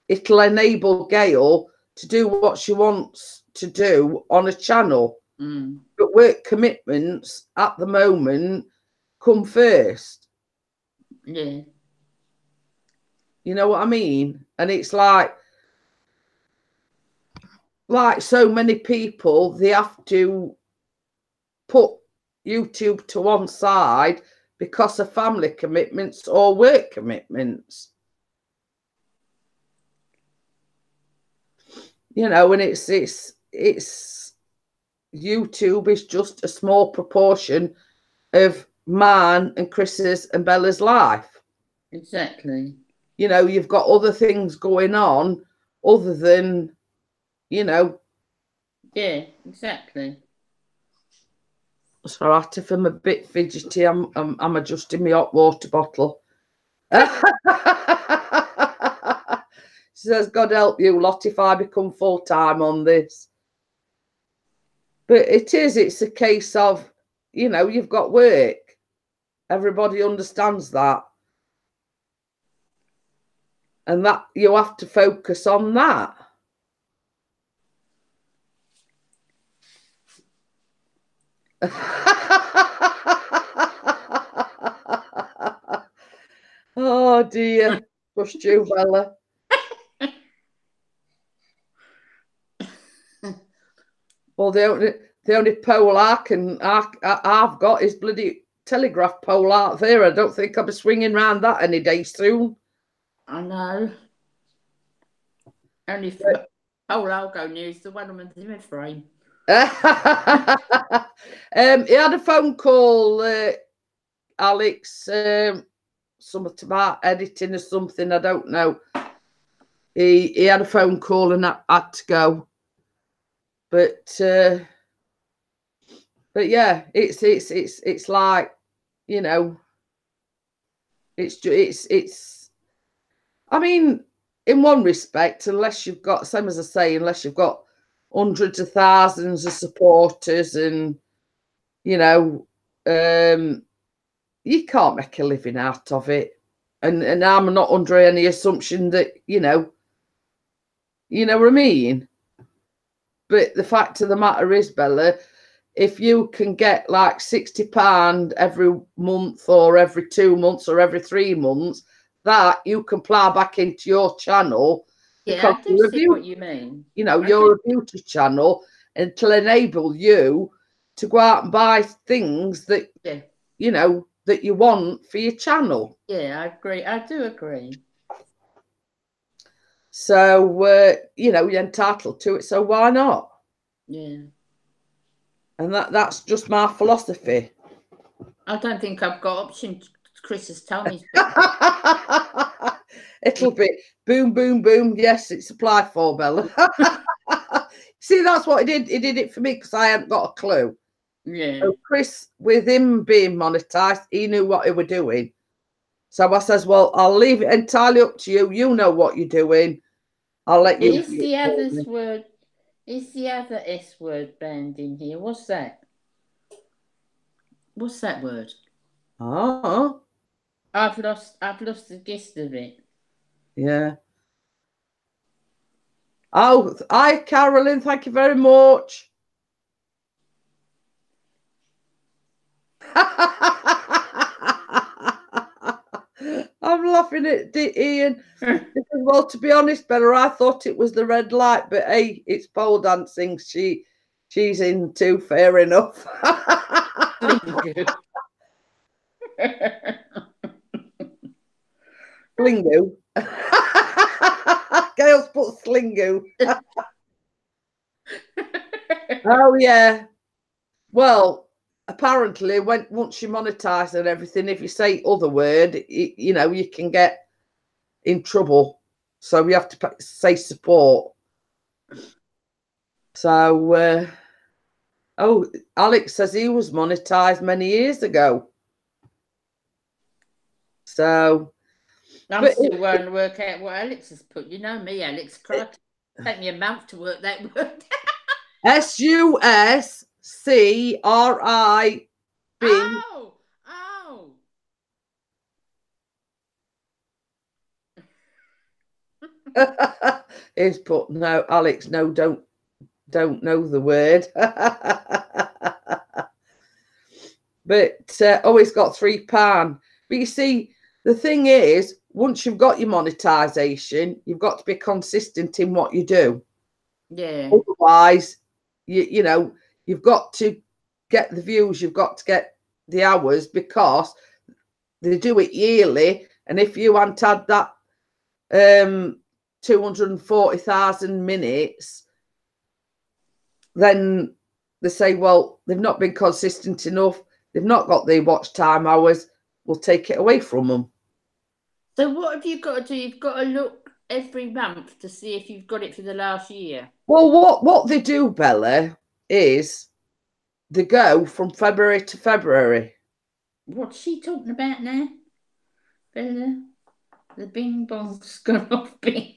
It'll enable Gail to do what she wants to do on a channel. But work commitments at the moment come first. Yeah. You know what I mean? And it's like so many people, they have to put YouTube to one side because of family commitments or work commitments. You know, and it's YouTube is just a small proportion of mine and Chris's and Bella's life. Exactly. You know, you've got other things going on other than, you know. Yeah, exactly. So if I'm a bit fidgety, I'm adjusting my hot water bottle. She says, God help you lot if I become full-time on this. But it's a case of, you know, you've got work. Everybody understands that. And that you have to focus on that. Oh dear. Pushed you, Bella. Well, the only pole I've got is bloody telegraph pole out there. I don't think I'll be swinging around that any day soon. I know. Only pole I'll go near is the one on the Zimmer frame. He had a phone call, Alex, something about editing or something. I don't know. He had a phone call and I had to go. But yeah, it's like, you know, it's. I mean, in one respect, unless you've got, same as I say, unless you've got hundreds of thousands of supporters and, you know, you can't make a living out of it. And I'm not under any assumption that, you know what I mean? But the fact of the matter is, Bella, if you can get like £60 every month or every 2 months or every 3 months, that you can plough back into your channel. Yeah, I do see what you mean. You know, you're a beauty channel, and to enable you to go out and buy things that, you know, that you want for your channel. Yeah, I agree. I do agree. So, you know, you're entitled to it. So why not? Yeah. And that's just my philosophy. I don't think I've got options. Chris has told me. It'll be boom, boom, boom. Yes, it's applied for, Bella. See, that's what he did. He did it for me because I hadn't got a clue. Yeah. So Chris, with him being monetized, he knew what he were doing. So I says, well, I'll leave it entirely up to you. You know what you're doing. I'll let you. Is the other word? Is the other S word banned in here? What's that? What's that word? Oh. I've lost the gist of it. Yeah. Oh, hi, Carolyn. Thank you very much. I'm laughing at Ian. Well, to be honest, Bella, I thought it was the red light, but hey, it's pole dancing. She's into, fair enough. Slingo. Gail's put Slingo. Oh yeah. Well, apparently, once you monetize and everything, if you say other word, you know, you can get in trouble. So we have to say support. So, oh, Alex says he was monetized many years ago. So I'm still trying to work out what Alex has put. You know me, Alex. Take me a month to work that word. SUSCRIB. Oh. He's put no, Alex. No, don't know the word. But always got £3. But you see, the thing is, once you've got your monetization, you've got to be consistent in what you do. Yeah. Otherwise, you know, you've got to get the views, you've got to get the hours, because they do it yearly. And if you hadn't had that 240,000 minutes, then they say, well, they've not been consistent enough. They've not got the watch time hours. We'll take it away from them. So what have you got to do? You've got to look every month to see if you've got it for the last year. Well, what they do, Bella, is they go from February to February. What's she talking about now, Bella? The bing bong's gone off bing.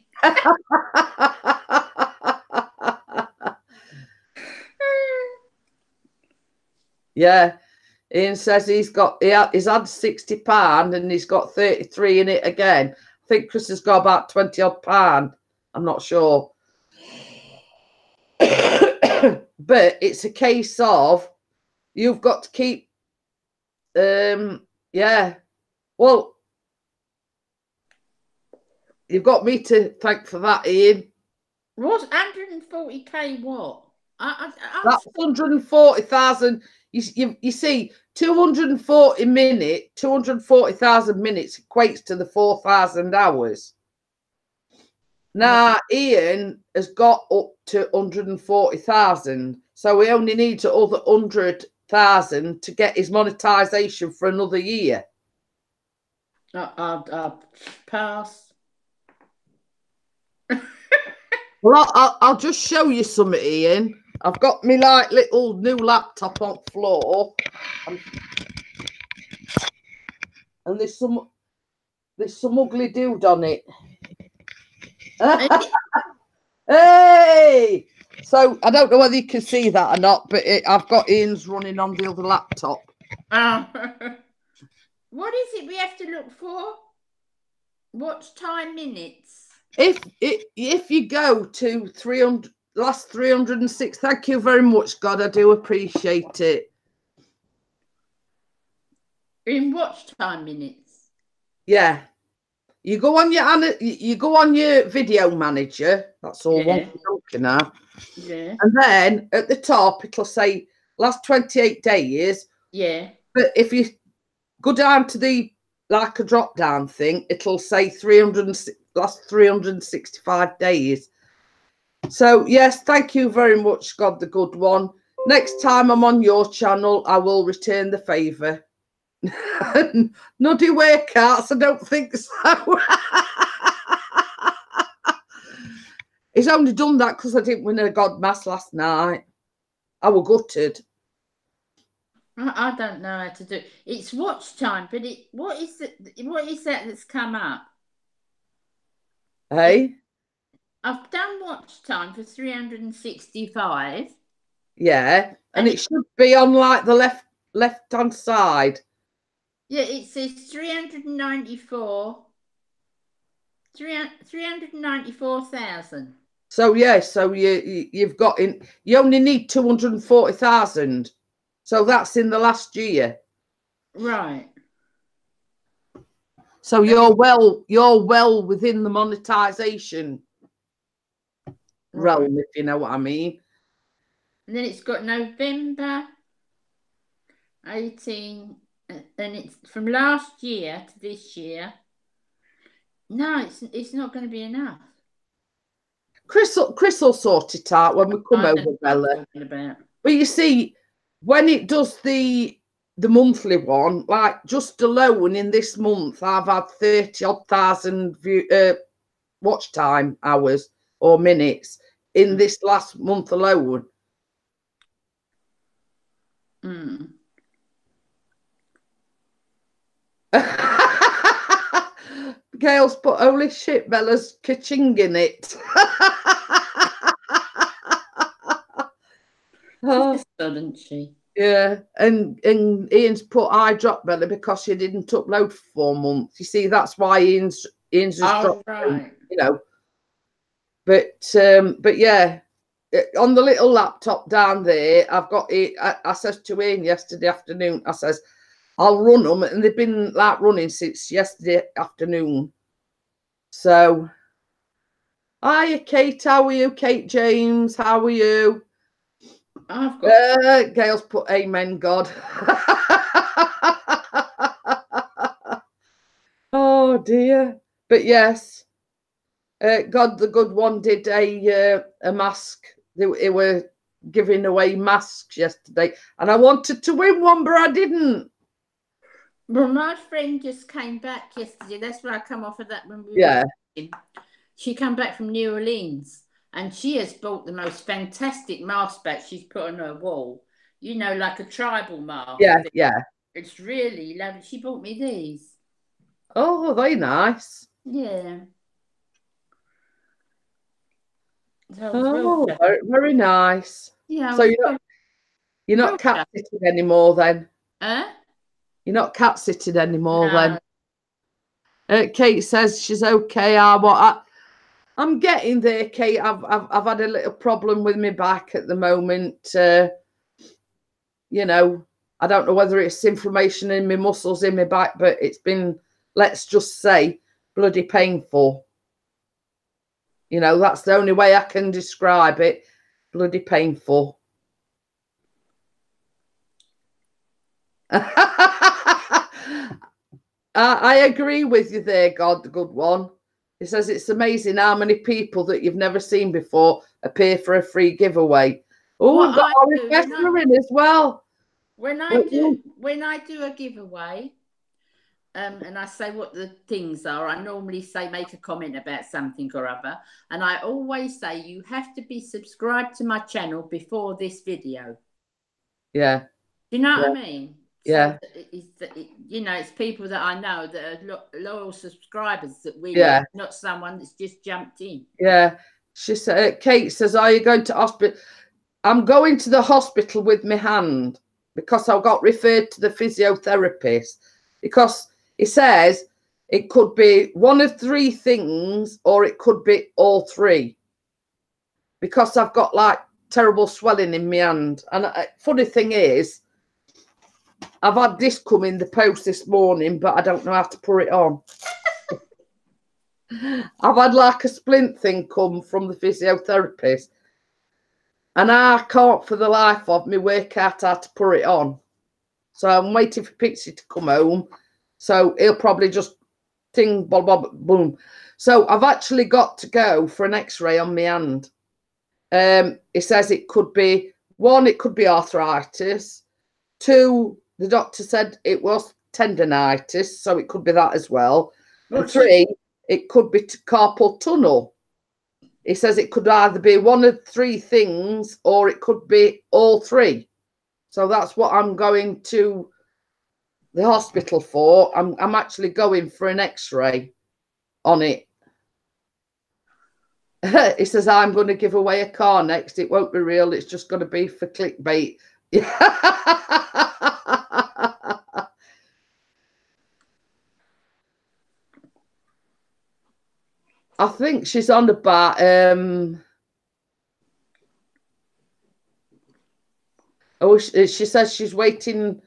Yeah. Ian says he's had £60 and he's got 33 in it again. I think Chris has got about 20 odd pound. I'm not sure. But it's a case of you've got to keep yeah. Well, you've got me to thank for that, Ian. What's 140k what? That's 140,000. You see, 240,000 minutes equates to the 4,000 hours. Now, Ian has got up to 140,000, so he only needs another 100,000 to get his monetization for another year. I'll pass. Well, I'll just show you something, Ian. I've got me like little new laptop on the floor, and there's some ugly dude on it. Hey! So I don't know whether you can see that or not, but I've got Ian's running on the other laptop. What is it we have to look for? Watch time minutes. If you go to 300, last 306. Thank you very much, God. I do appreciate it. In watch time minutes. Yeah. You go on your video manager. That's all one looking at. Yeah. And then at the top it'll say last 28 days. Yeah. But if you go down to the like a drop down thing, it'll say 300 last 365 days. So yes, thank you very much, God the good one. Next time I'm on your channel, I will return the favour. Nuddy workouts, I don't think so. He's only done that because I didn't win a God Mass last night. I was gutted. I don't know how to do it. It's watch time, but what is that that's come up? Hey? I've done watch time for 365. Yeah. And it should be on like the left-hand side. Yeah, it says 394,000. So yeah, so you've got you only need 240,000. So that's in the last year. Right. So you're well within the monetization realm, if you know what I mean. And then it's got November 18, and it's from last year to this year. No, it's not going to be enough. Chris will sort it out when we come over, Bella. But you see, when it does the monthly one, like just alone in this month, I've had 30,000 watch time hours or minutes in this last month alone. Gail's put, holy shit, Bella's ka-ching in it. Doesn't she? Yeah, and Ian's put, I dropped Bella because she didn't upload for 4 months. You see, that's why Ian's just dropped, right. You know. But yeah, on the little laptop down there, I've got it. I says to Ian yesterday afternoon, I says, I'll run them, and they've been like running since yesterday afternoon. So, hiya, Kate. How are you, Kate James? How are you? I've got Gail's put amen, God. Oh dear. But yes, God the good one did a mask. They were giving away masks yesterday, and I wanted to win one, but I didn't. Well, my friend just came back yesterday. That's where I come off of that when we were watching. She came back from New Orleans, and she has bought the most fantastic mask back she's put on her wall. You know, like a tribal mask. Yeah, yeah. It's really lovely. She bought me these. Oh, very nice. Yeah. Oh, very, very nice. Yeah. So you're not cat sitting anymore then? You're not cat sitting anymore then? Kate says she's okay. I'm getting there, Kate. I've had a little problem with my back at the moment. You know, I don't know whether it's inflammation in my muscles in my back, but it's been, let's just say, bloody painful. You know, that's the only way I can describe it. Bloody painful. I agree with you there, God, the good one. It says it's amazing how many people that you've never seen before appear for a free giveaway. Oh, we've got our investor in as well. When I do a giveaway, and I say what the things are, I normally say make a comment about something or other, and I always say you have to be subscribed to my channel before this video. Yeah. Do you know what I mean? Yeah. So you know, it's people that I know that are loyal subscribers that we not someone that's just jumped in. Yeah. She said, Kate says, are you going to hospital? I'm going to the hospital with my hand because I got referred to the physiotherapist, because he says it could be one of 3 things or it could be all 3. because I've got like terrible swelling in my hand. And funny thing is, I've had this come in the post this morning, but I don't know how to put it on. I've had like a splint thing come from the physiotherapist, and I can't for the life of me work out how to put it on. So I'm waiting for Pixie to come home. So he'll probably just ting, bob, bob, boom. So I've actually got to go for an X-ray on my hand. It says it could be, 1, it could be arthritis. 2, the doctor said it was tendonitis, so it could be that as well. And 3, it could be carpal tunnel. He says it could either be one of 3 things or it could be all 3. So that's what I'm going to the hospital for. I'm actually going for an X-ray on it. He says, I'm going to give away a car next. It won't be real. It's just going to be for clickbait. I think she's on about she says she's waiting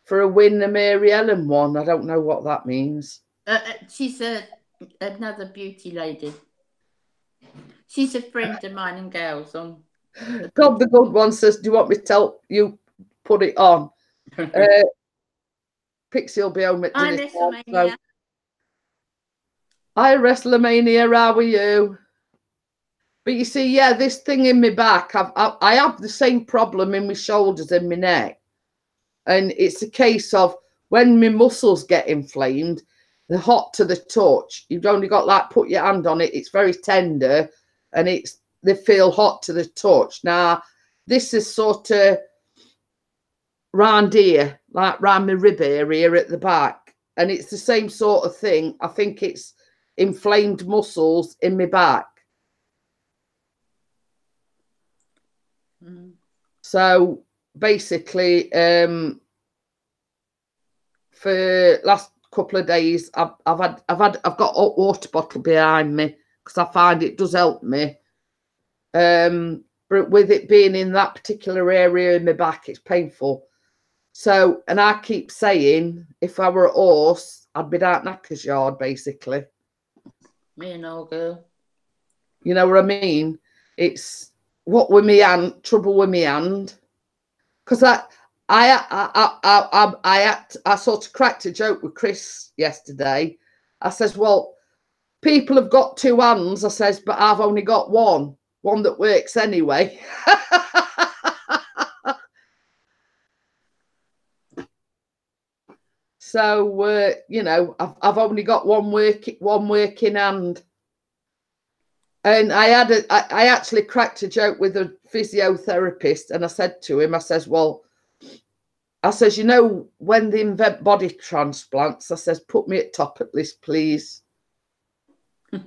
for a win the Mary Ellen one. I don't know what that means. She's another beauty lady. She's a friend of mine and girls on. God, the good one says, do you want me to help you put it on? Pixie will be home at dinner time. So. Hi, WrestleMania, how are you? But you see, yeah, this thing in my back, I have the same problem in my shoulders and my neck. And it's a case of when my muscles get inflamed, they're hot to the touch. You've only got like, put your hand on it. It's very tender and they feel hot to the touch. Now, this is sort of round here, like round my rib area at the back. And it's the same sort of thing. I think it's inflamed muscles in my back. So basically, for last couple of days, I've got a hot water bottle behind me because I find it does help me. But with it being in that particular area in my back, it's painful. So, and I keep saying, if I were a horse, I'd be down Knackers Yard, basically. Me and old girl. You know what I mean? It's what with me hand, trouble with me hand. Because I sort of cracked a joke with Chris yesterday. I says, well, people have got 2 hands, I says, but I've only got one that works anyway. So, you know, I've only got one working hand. And I actually cracked a joke with a physiotherapist, and I said to him, I says, well, I says, you know, when they invent body transplants, I says, put me at top at list, please. You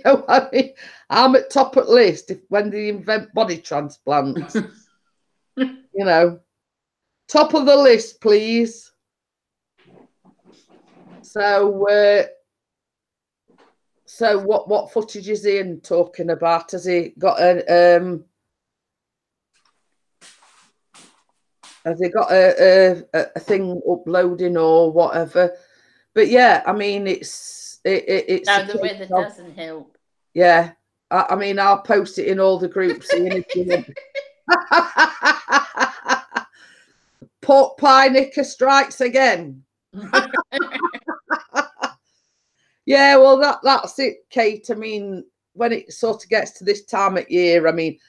know what I mean? I'm at top at list when they invent body transplants. You know, top of the list, please. So, so what footage is Ian talking about? Has he got a thing uploading or whatever? But yeah, I mean, it's no, the weather doesn't help. Yeah, I mean, I'll post it in all the groups. Pork pie knicker strikes again. Yeah, well, that's it, Kate. I mean, when it sort of gets to this time of year, I mean,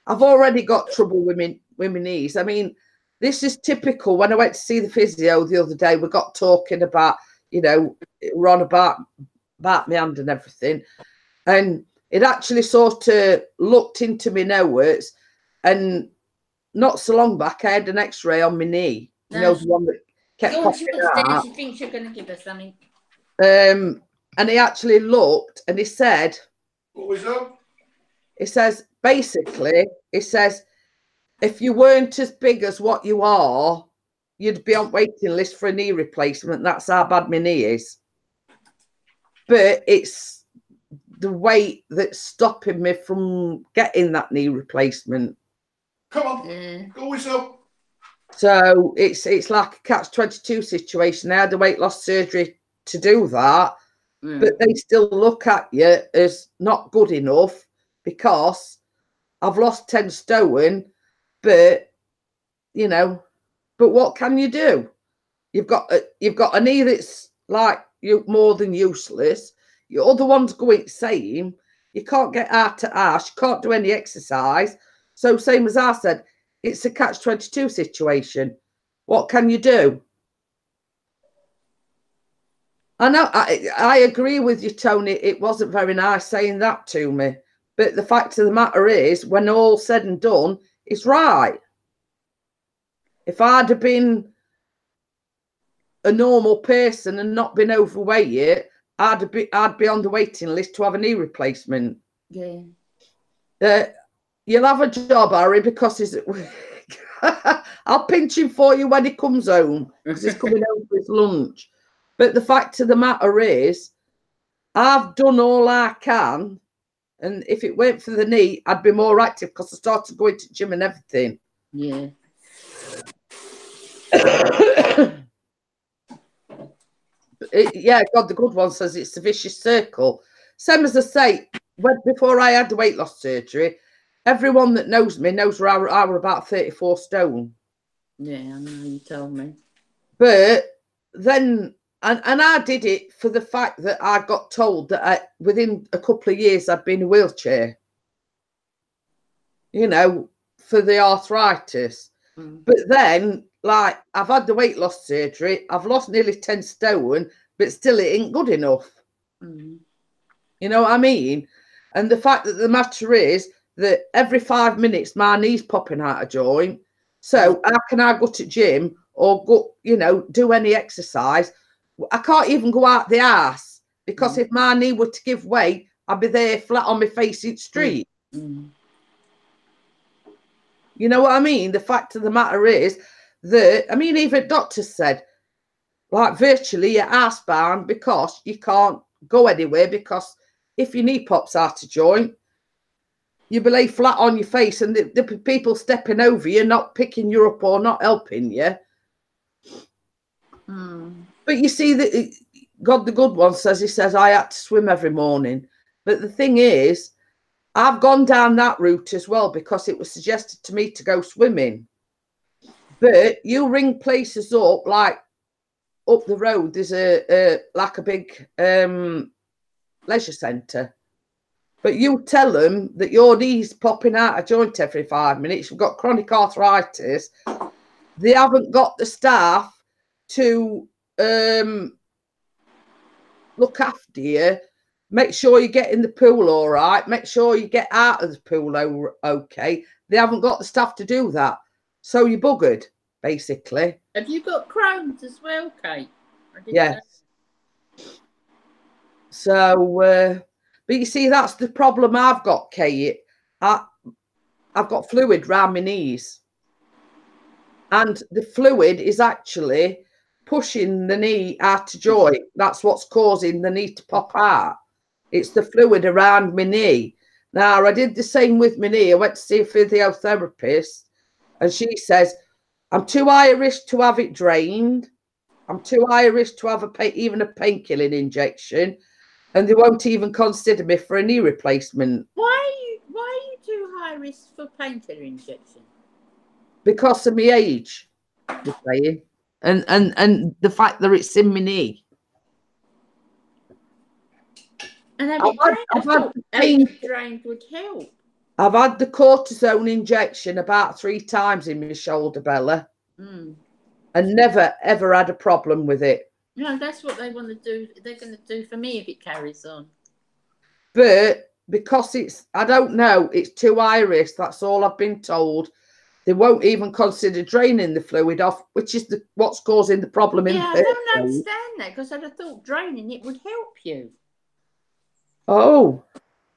I've already got trouble with my knees. I mean, this is typical. When I went to see the physio the other day, we got talking about, you know, we're on about my hand and everything. And it actually sort of looked into my nose, and not so long back, I had an X-ray on my knee. You know, the one that kept popping out. She thinks you're going to give us something. And he actually looked and he said, what was that? He says, basically, he says, if you weren't as big as what you are, you'd be on waiting list for a knee replacement. That's how bad my knee is. But it's the weight that's stopping me from getting that knee replacement. Come on, go yourself. So it's like a catch-22 situation. I had a weight loss surgery to do that, but they still look at you as not good enough because I've lost 10 stone, but you know, but what can you do? You've got a knee that's like you more than useless. Your other one's going the same. You can't get out to ash. You can't do any exercise. So same as I said, it's a catch-22 situation. What can you do? I know I agree with you, Tony. It wasn't very nice saying that to me. But the fact of the matter is, when all said and done, it's right. If I'd have been a normal person and not been overweight, I'd be on the waiting list to have a knee replacement. Yeah. You'll have a job, Harry, because he's at work. I'll pinch him for you when he comes home, because he's coming home for his lunch. But the fact of the matter is, I've done all I can, and if it weren't for the knee, I'd be more active because I started going to gym and everything. Yeah. Yeah, God, the good one says it's a vicious circle. Same as I say, before I had the weight loss surgery, everyone that knows me knows I were about 34 stone. Yeah, I know, you told me. But then, and I did it for the fact that I got told that within a couple of years I'd been in a wheelchair, you know, for the arthritis. But then, like, I've had the weight loss surgery, I've lost nearly 10 stone, but still it ain't good enough. You know what I mean? And the fact that the matter is that every 5 minutes my knee's popping out of joint. So how can I go to gym or go, you know, do any exercise? I can't even go out the arse because if my knee were to give way, I'd be there flat on my face in the street. You know what I mean? The fact of the matter is that, I mean, even doctors said, like, virtually you're housebound because you can't go anywhere, because if your knee pops out of joint, you be lay flat on your face and the people stepping over you, not picking you up or not helping you. But you see, that God, the good one says, he says, I had to swim every morning. But the thing is, I've gone down that route as well because it was suggested to me to go swimming. But you ring places up, like up the road, there's like a big leisure centre. But you tell them that your knee's popping out of joint every 5 minutes, you've got chronic arthritis, they haven't got the staff to look after you, make sure you get in the pool all right, make sure you get out of the pool okay. They haven't got the staff to do that. So you're buggered, basically. Have you got Crohn's as well, Kate? Yes. So, but you see, that's the problem I've got, Kate. I've got fluid around my knees. And the fluid is actually pushing the knee out of joint. That's what's causing the knee to pop out. It's the fluid around my knee. Now, I did the same with my knee. I went to see a physiotherapist, and she says, I'm too high a risk to have it drained. I'm too high a risk to have even a painkilling injection. And they won't even consider me for a knee replacement. Why are you too high risk for painkiller injection? Because of my age, they're saying. And the fact that it's in my knee. And having drained would help. I've had the cortisone injection about 3 times in my shoulder, Bella. And never, ever had a problem with it. No, that's what they want to do. They're going to do for me if it carries on. But because it's, I don't know, it's too high risk. That's all I've been told. They won't even consider draining the fluid off, which is what's causing the problem in the first I don't place. understand that, because I'd have thought draining it would help you. Oh,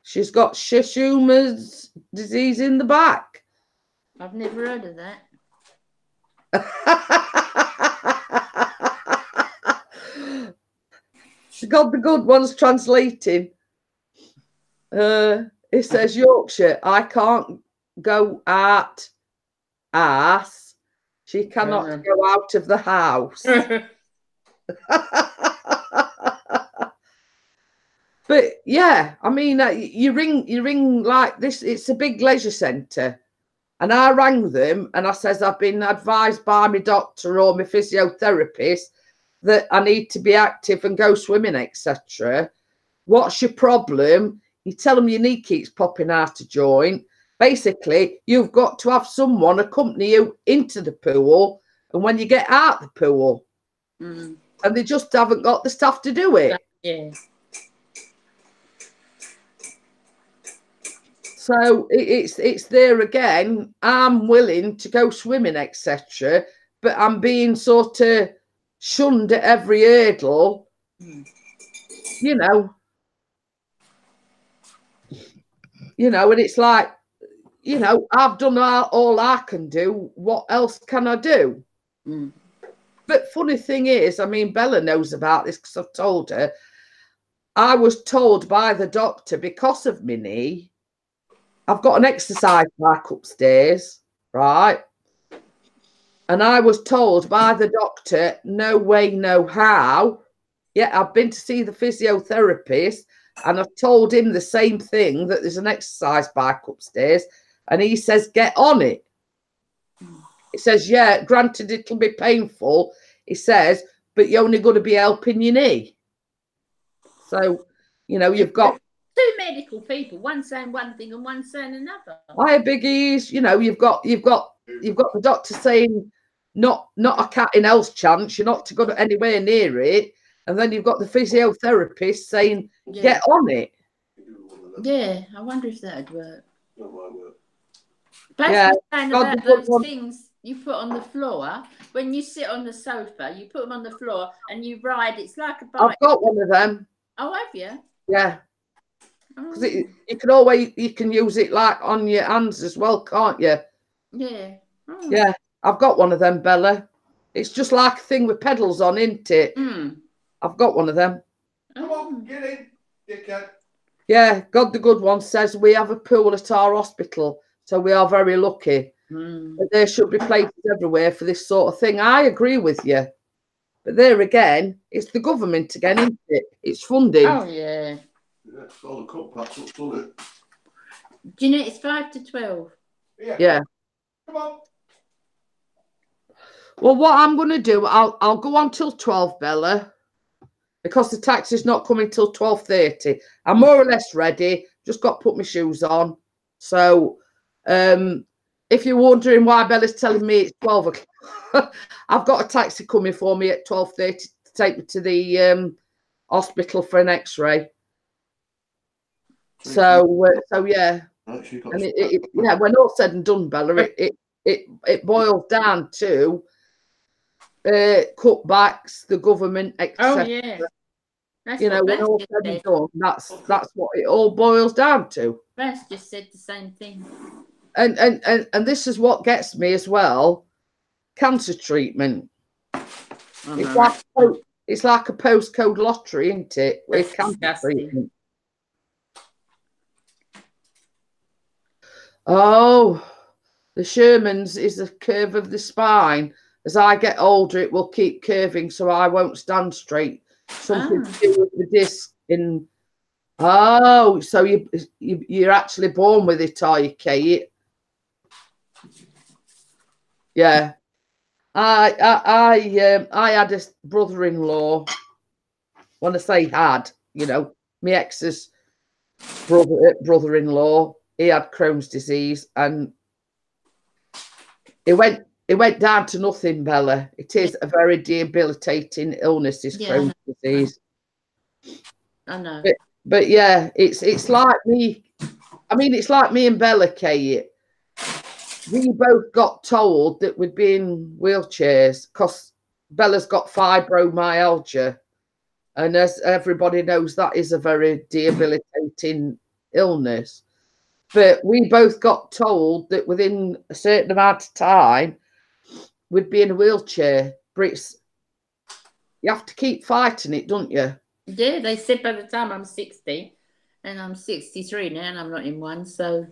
she's got Schumer's disease in the back. I've never heard of that. She got the good ones translating. It says Yorkshire. I can't go at ass. She cannot go out of the house. But yeah, I mean, you ring like this. It's a big leisure centre, and I rang them and I says I've been advised by my doctor or my physiotherapist that I need to be active and go swimming, etc. What's your problem? You tell them your knee keeps popping out of joint. Basically, you've got to have someone accompany you into the pool, and when you get out the pool, and they just haven't got the staff to do it. Yeah. So it's there again. I'm willing to go swimming, etc., but I'm being sort of shunned at every hurdle. You know, and it's like, I've done all I can do. What else can I do? But funny thing is, I mean, Bella knows about this because I've told her. I was told by the doctor, because of my knee, I've got an exercise bike upstairs, right? And I was told by the doctor, no way, no how. Yeah, I've been to see the physiotherapist and I've told him the same thing, that there's an exercise bike upstairs. And he says, get on it. He says, yeah, granted, it'll be painful. He says, but you're only going to be helping your knee. So, you've got two medical people, one saying one thing and one saying another. Hi, biggies. You've got the doctor saying not a cat in hell's chance. You're not to go anywhere near it, and then you've got the physiotherapist saying get on it. Yeah, I wonder if that'd work. That might work. That's saying about those things you put on the floor when you sit on the sofa. You put them on the floor and you ride. It's like a bike. I've got one of them. Oh, have you? Yeah. Because you can use it like on your hands as well, can't you? Yeah. Oh. Yeah, I've got one of them, Bella. It's just like a thing with pedals on, isn't it? I've got one of them. Come on, get in, dickhead. Yeah, God the Good One says we have a pool at our hospital, so we are very lucky. But there should be places everywhere for this sort of thing. I agree with you. But there again, it's the government again, isn't it? It's funding. Oh, yeah. Yeah, it's all the cut packs up, doesn't it? Do you know it's 5 to 12? Yeah. Come on. Well, what I'm going to do, I'll go on till 12, Bella, because the taxi's not coming till 12:30. I'm more or less ready. Just got to put my shoes on. So, if you're wondering why Bella's telling me it's 12 o'clock, I've got a taxi coming for me at 12:30 to take me to the hospital for an X-ray. So yeah. And when all said and done, Bella, it boils down to cutbacks, the government, etc. Oh yeah. That's when all said and done, that's what it all boils down to. Bess just said the same thing. And this is what gets me as well. Cancer treatment. It's like a postcode lottery, isn't it? With cancer treatment. Oh, the Sherman's is the curve of the spine. As I get older, it will keep curving, so I won't stand straight. Something to do with the disc in. Oh, so you're actually born with it, are you, Kate? Yeah. I had a brother-in-law. When I say had, my ex's brother-in-law. He had Crohn's disease, and it went down to nothing, Bella. It is a very debilitating illness, this Crohn's disease. I know. But yeah, it's like me. I mean, it's like me and Bella, Kate. We both got told that we'd be in wheelchairs because Bella's got fibromyalgia, and as everybody knows, that is a very debilitating illness. But we both got told that within a certain amount of time, we'd be in a wheelchair. But you have to keep fighting it, don't you? Yeah, they said by the time I'm 60, And I'm 63 now, and I'm not in one. So,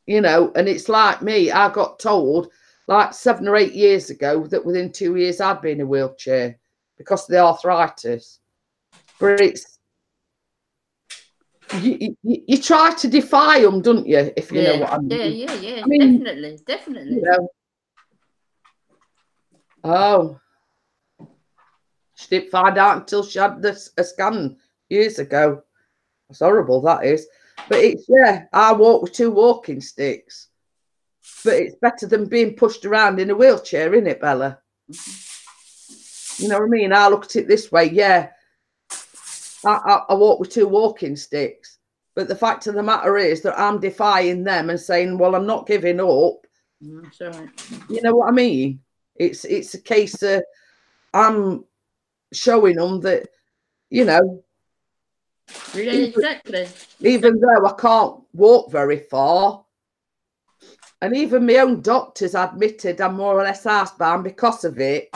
you know, and it's like me. I got told like 7 or 8 years ago that within 2 years I'd be in a wheelchair because of the arthritis. But it's you try to defy them, don't you? If you know what I mean. Yeah. I mean, definitely. You know, oh, she didn't find out until she had a scan years ago. It's horrible, that is. But it's, yeah, I walk with 2 walking sticks. But it's better than being pushed around in a wheelchair, isn't it, Bella? You know what I mean? I look at it this way, yeah. I walk with 2 walking sticks. But the fact of the matter is that I'm defying them and saying, well, I'm not giving up. Sorry. You know what I mean? It's a case of I'm showing them that, you know, Yeah, exactly. Even though I can't walk very far, and even my own doctors admitted I'm more or less housebound because of it.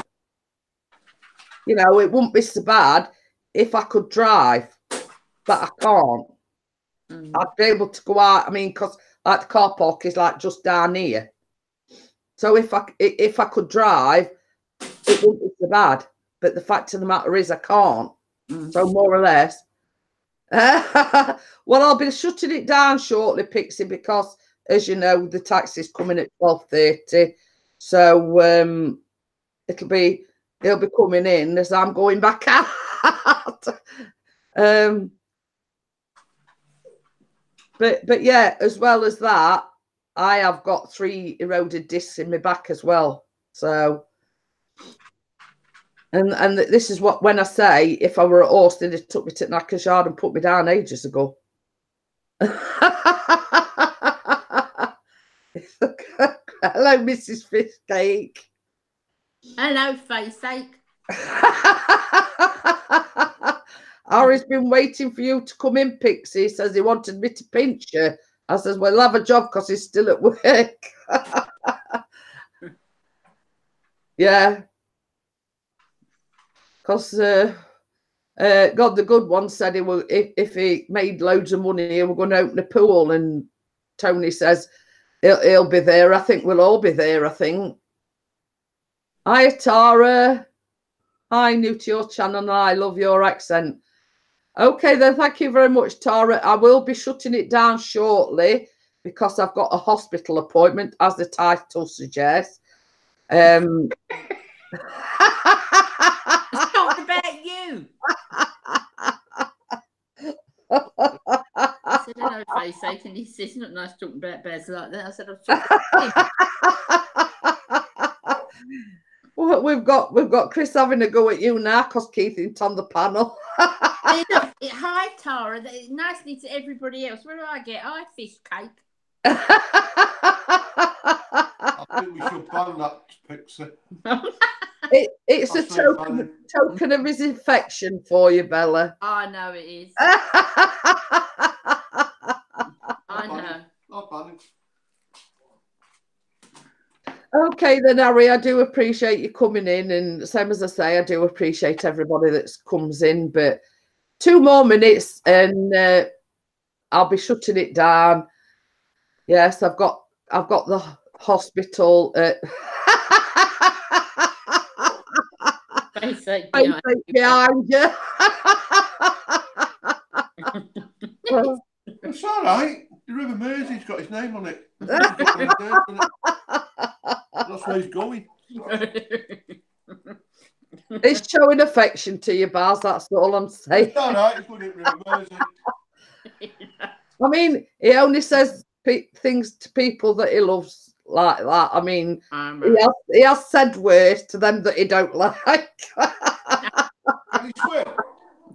You know, it wouldn't be so bad if I could drive, but I can't. I'd be able to go out. I mean, because like the car park is like just down here. So if I could drive, it wouldn't be so bad. But the fact of the matter is, I can't. So more or less. Well, I'll be shutting it down shortly, Pixie, because as you know, the taxi's coming at 12:30. So he'll be coming in as I'm going back out. But yeah, as well as that, I have got 3 eroded discs in my back as well. So and this is what, when I say if I were at Austin, they took me to Knackers Yard and put me down ages ago. Hello, Mrs. Fishcake. Hello, Faceache. Harry's been waiting for you to come in, Pixie. He says he wanted me to pinch you. I says, well, he'll have a job because he's still at work. Yeah. Because God, the good one said he will, if he made loads of money, he was going to open a pool. And Tony says he'll be there. I think we'll all be there, I think. Hi, Tara. Hi, new to your channel, and I love your accent. Okay, then, thank you very much, Tara. I will be shutting it down shortly because I've got a hospital appointment, as the title suggests. It's not about you. I said, hello, Faceache, and he says, it's not nice talking about bears like that. I said, I'm talking about him. Well, we've got Chris having a go at you now because Keith isn't on the panel. Hi, Tara. Nicely to everybody else. What do I get? Hi, fish cake. I think we should ban that, Pixie. It's a token of his affection for you, Bella. I know it is. I know. Not banning. Okay, then, Harry, I do appreciate you coming in. And same as I say, I do appreciate everybody that comes in. But 2 more minutes and I'll be shutting it down. Yes, I've got the hospital. Behind you. It's all right. The River Mersey's got his name on it. That's where he's going. It's showing affection to you, Baz. That's all I'm saying. It's all right. It's going to River Mersey. I mean, he only says things to people that he loves like that. I mean, he has said words to them that he don't like. Can he swim?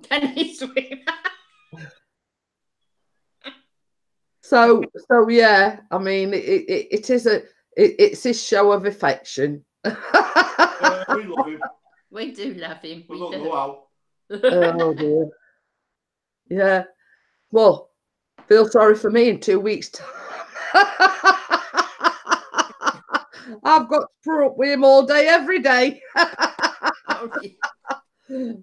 Can he swim? So yeah. I mean, it's his show of affection. We love him. We do love him. We don't know how. Oh dear. Yeah. Well, feel sorry for me in 2 weeks' time. I've got to put up with him all day, every day.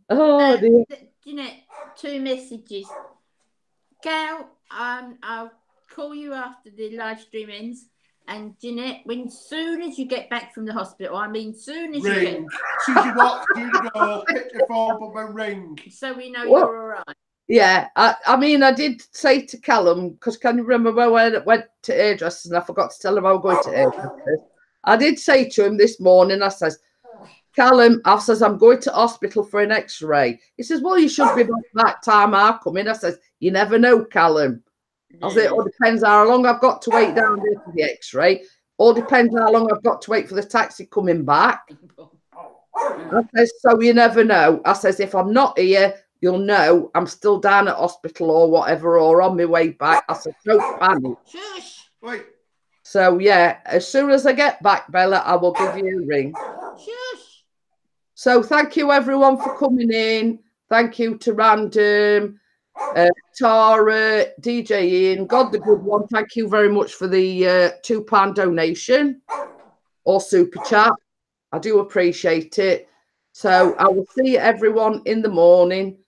Oh dear. You know, 2 messages. Gal, I'll call you after the live stream ends. And Jeanette, soon as you get back from the hospital, I mean, soon as you get, Ring. Soon as you walk through the door, pick your phone up and ring. so we know What? you're all right. Yeah, I mean, I did say to Callum, because can you remember when I went to hairdressers and I forgot to tell him I was going to hairdressers? I did say to him this morning, I says, Callum, I says, I'm going to hospital for an x-ray. He says, well, you should be back that time I come in. I says, you never know, Callum. I said, it all depends how long I've got to wait down there for the x-ray. All depends how long I've got to wait for the taxi coming back. I says, so you never know. I says, if I'm not here, you'll know I'm still down at hospital or whatever, or on my way back. I said, don't panic. Shush. Wait. So, yeah, as soon as I get back, Bella, I will give you a ring. Shush. So thank you, everyone, for coming in. Thank you to Random, Tara, DJ Ian, God the Good One. Thank you very much for the £2 donation or super chat. I do appreciate it. So I will see everyone in the morning.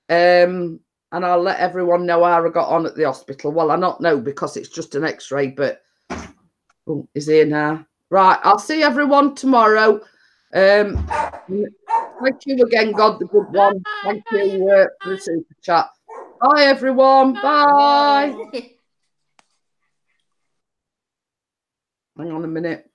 And I'll let everyone know how I got on at the hospital. Well, I not know because it's just an x-ray, but he's here now. Right, I'll see everyone tomorrow. Thank you again, God the Good One. Thank you for the super chat. Bye, everyone. Bye. Bye. Hang on a minute.